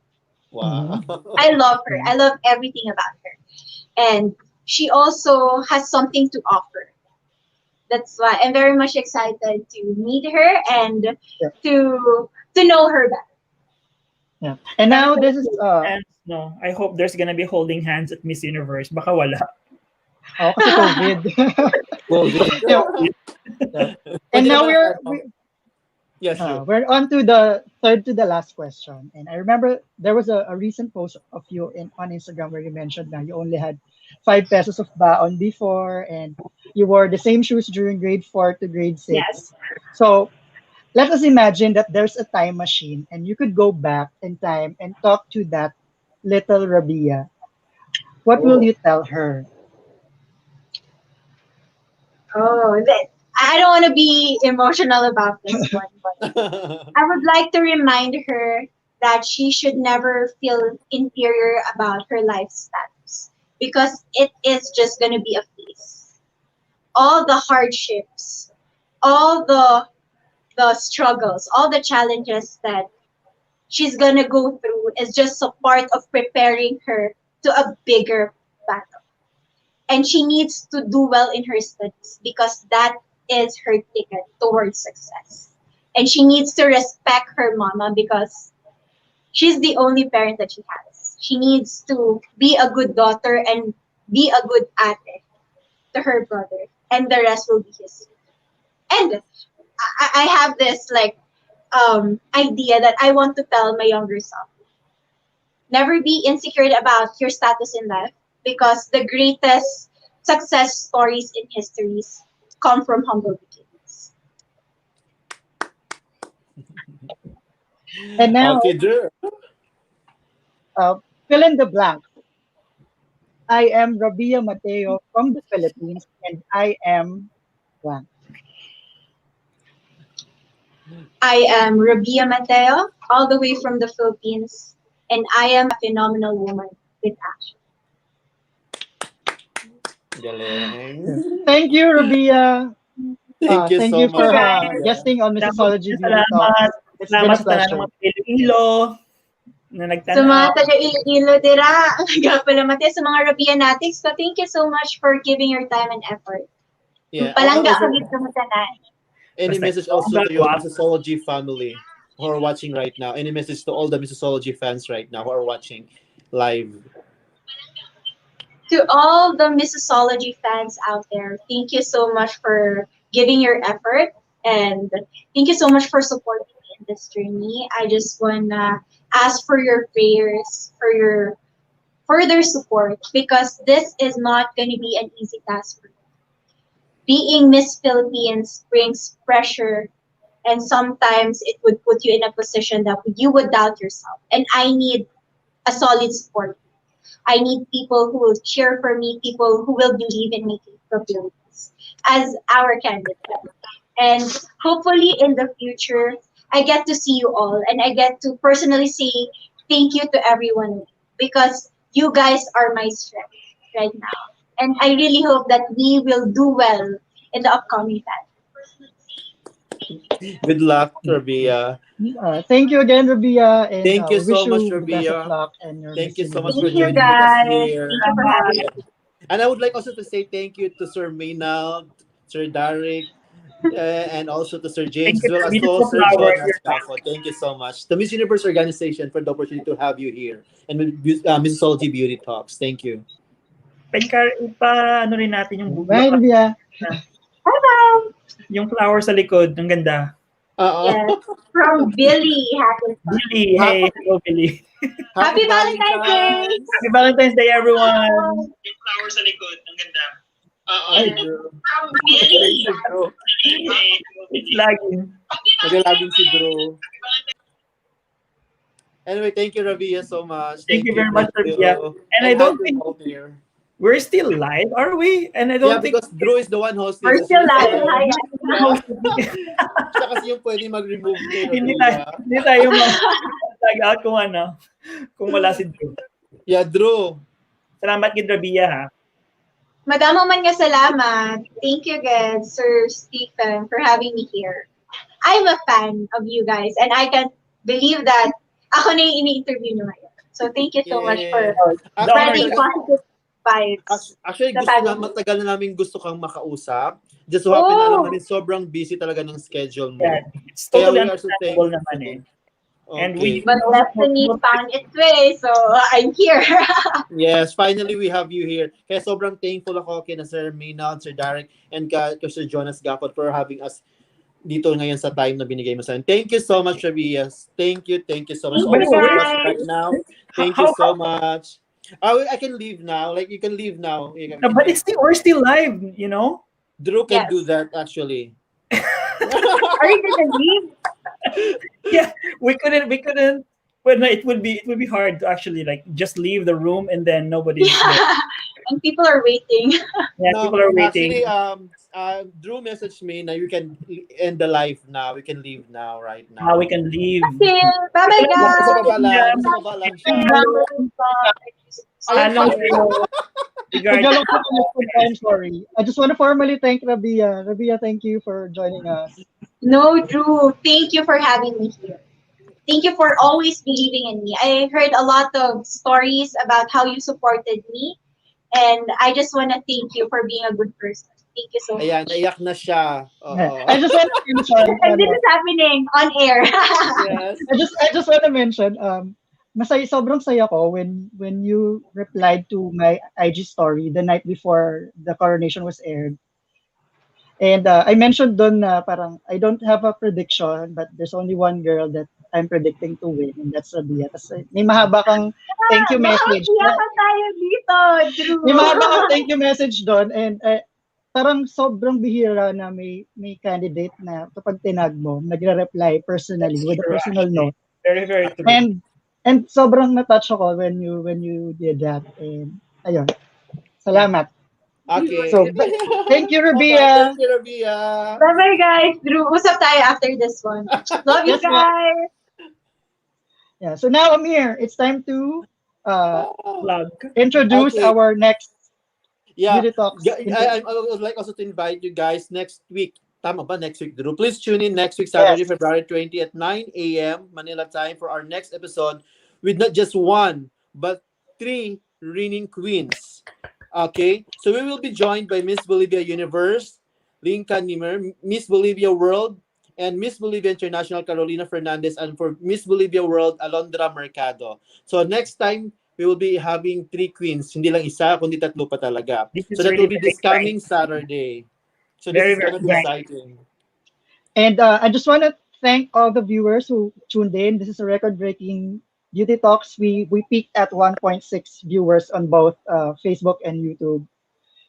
Wow. I love her. I love everything about her. And she also has something to offer. That's why I'm very much excited to meet her and to know her better. Yeah. And now this is No, I hope there's gonna be holding hands at Miss Universe. Baka wala. kasi COVID. And now Yes, sure. we're on to the third to the last question. And I remember there was a recent post of you on Instagram where you mentioned that you only had 5 pesos of baon before, and you wore the same shoes during grade 4 to grade 6. Yes. So let us imagine that there's a time machine and you could go back in time and talk to that little Rabiya. What will you tell her? I don't want to be emotional about this one, but I would like to remind her that she should never feel inferior about her life status, because it is just going to be a phase. All the hardships, all the struggles, all the challenges that she's going to go through is just a part of preparing her to a bigger battle. And she needs to do well in her studies because that is her ticket towards success. And she needs to respect her mama because she's the only parent that she has. She needs to be a good daughter and be a good ate to her brother, and the rest will be his. And I have this idea that I want to tell my younger self. Never be insecure about your status in life, because the greatest success stories in histories come from humble beginnings. And now, Okay, Drew. fill in the blank. I am Rabiya Mateo from the Philippines, and I am blank. I am Rabiya Mateo, all the way from the Philippines, and I am a phenomenal woman with action. Galing. Thank you, Rabiya. Thank you thank so you for much. guesting on Missosology Beauty Salamat. Talks. It's been a Salamat sa tanan pleasure. ng mga Iloilo na Sa mga nagtanaw. taga Iloilo dira, pala Mate, sa mga Rabianatics, so thank you so much for giving your time and effort. Yeah. Palangga Also, ako dito mo tanan. any Basta message also to your wow. Missosology family who are watching right now? Any message to all the Missosology fans right now who are watching live? To all the Missosology fans out there, thank you so much for giving your effort, and thank you so much for supporting me in this journey. I just wanna ask for your prayers, for your further support, because this is not going to be an easy task for you. Being Miss Philippines brings pressure, and sometimes it would put you in a position that you would doubt yourself. And I need a solid support. I need people who will cheer for me, people who will believe in me capabilities as our candidate. And hopefully in the future, I get to see you all, and I get to personally say thank you to everyone, because you guys are my strength right now. And I really hope that we will do well in the upcoming time. Good luck, Rabiya. Thank you again, Rabiya. And Thank you we wish so much, you the best of Rabiya. luck. And your Thank Miss you so much Universe. for Thank you joining us guys. here. Thank you for having me. And I would like also to say thank you to Sir Maynald, Sir Derek, and also to Sir James, Thank as you well for as being to so Sir flower. John Astafo. Thank you so much. The Miss Universe organization for the opportunity to have you here. And Missosology Beauty Talks. Thank you. Ano rin natin yung Bye, Rabiya. Bye-bye. yung flower sa likod, ang ganda. Yes, from Billy Hackinson. Billy, hey, hello Billy. Happy Valentine's Day! Happy Valentine's Day, everyone. Yung flowers sa likod, ang ganda. Ay, Drew. From Billy. Si Drew. It's lagging. Nagalagin si Drew. Anyway, thank you, Rabiya, so much. Thank you very much, thank you. Rabiya. And I don't happy think New Year. we're still live, are we? And I don't Yeah, think because Drew is the one hosting. We're still live. Hi. Siya kasi yung pwede mag-remove kayo. hindi tayo mag-tag out kung wala si Drew. Yeah, Drew. Salamat kay Rabiya, ha. Madamo man nga salamat. Thank you again, Sir Stephen, for having me here. I'm a fan of you guys, and I can't believe that ako na yung ini-interview nyo ngayon. So thank you so much for spreading positive vibes. Actually, matagal na namin gusto kang makausap. Just so happen na naman, sobrang busy talaga ng schedule mo. Yeah, it's totally Kaya we are so understandable thankful. naman eh. Okay. And we But destiny found its way, so I'm here. Yes, finally we have you here. Kaya sobrang thankful ako kay na Sir Maynard, Sir Derek, and kay Sir Jonas Gapot for having us dito ngayon sa time na binigay mo sa akin. Thank you so much, Rabiya. Thank you so much. Thank you, Also, guys. right now, thank you so much. I can leave now. Like, you can leave now. but we're still live, you know? Drew can Yes. do that, actually. Are you gonna leave? Yeah, we couldn't. But no, it would be hard to actually like just leave the room and then nobody's there. And people are waiting. Yeah, No, people are waiting. Actually, Drew messaged me na you can end the live now. We can leave now, right now. Now we can leave. Okay, bye-bye, guys. Sa baba lang siya. Ano Tagalog po kami. I'm sorry. I just want to formally thank Rabiya. Rabiya, thank you for joining us. No, Drew, thank you for having me here. Thank you for always believing in me. I heard a lot of stories about how you supported me, and I just want to thank you for being a good person. Thank you so much. Ayan, naiyak na siya. I just want to mention. And this is happening on air. Yes. I just want to mention. Sobrang saya ko when you replied to my IG story the night before the coronation was aired. And I mentioned doon na parang I don't have a prediction, but there's only one girl that I'm predicting to win, and that's Rabiya. Kasi may mahaba kang thank you message. Iyakan tayo dito, Drew. May mahaba kang thank you message doon, and parang sobrang bihira na may candidate na kapag tinag mo, nagre-reply personally with a personal note. Very, very true. And sobrang na-touch ako when you did that. And ayun. Salamat. Okay. So, thank you, Rabiya. Thank you, Rabiya. Bye-bye, guys. Drew, usap tayo after this one. Love you Yes, ma'am. guys. Yeah. So now, Amir, it's time to Plug. introduce Okay. our next Yeah. Beauty Talks. I would like also to invite you guys next week. Tama ba? Next week, Drew. Please tune in next week, Saturday, Yes. February 20 at 9 a.m. Manila time for our next episode with not just one, but 3 reigning queens. Okay? So we will be joined by Miss Bolivia Universe, Linka Nimer, Miss Bolivia World, and Miss Bolivia International Carolina Fernandez, and for Miss Bolivia World, Alondra Mercado. So next time, we will be having 3 queens. Hindi lang isa, kundi 3 pa talaga. This is So that will be really this coming Saturday. So this Very, is going to be very exciting. And I just want to thank all the viewers who tuned in. This is a record-breaking Beauty Talks. We peaked at 1.6 viewers on both Facebook and YouTube.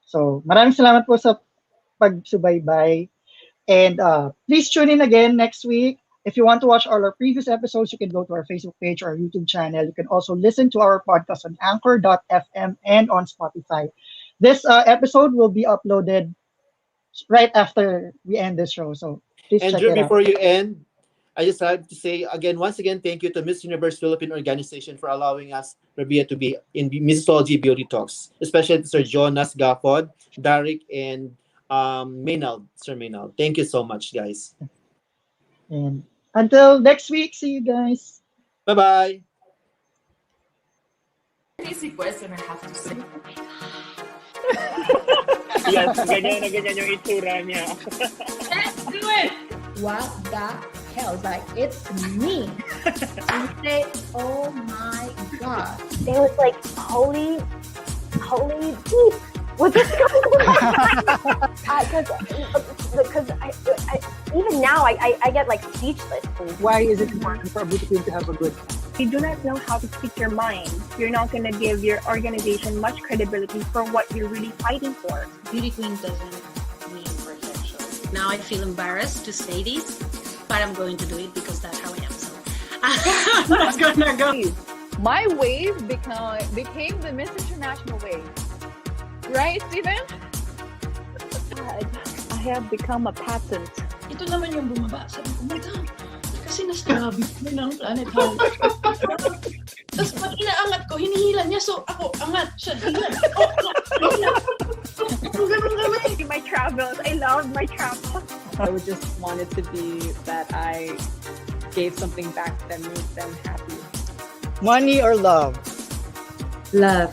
So maraming salamat po sa pagsubaybay. And please tune in again next week. If you want to watch all our previous episodes, you can go to our Facebook page or our YouTube channel. You can also listen to our podcast on Anchor.fm and on Spotify. This episode will be uploaded right after we end this show. So please And check Drew, it out. before you end, I just have to say once again, thank you to Miss Universe Philippine Organization for allowing us, Rabiya, to be in Missosology Beauty Talks, especially to Sir Jonas Gapod, Derek, and Maynard, Sir Maynard. Thank you so much, guys. And until next week, see you guys. Bye-bye. Easy question I have to say. Yes, ganyan yung itsura niya. Let's do it! What the hell? It's like, it's me. And you say, oh my God. They was like, holy beep. What's this going on? Because even now I get like speechless. Why is it important for a beauty queen to have a good time? If you do not know how to speak your mind, you're not going to give your organization much credibility for what you're really fighting for. Beauty queen doesn't mean perfection. Now I feel embarrassed to say this, but I'm going to do it because that's how I am. So I'm not gonna go. My wave became the Miss International wave. Right, Steven? I have become a patent. Ito naman yung bumaba. Sabi ko, oh my God, kasi na-starving ko ng planet Earth. Tapos pag inaangat ko, hinihila niya. So ako, angat siya. Hila. My travels. I love my travels. I would just want it to be that I gave something back that made them happy. Money or love? Love.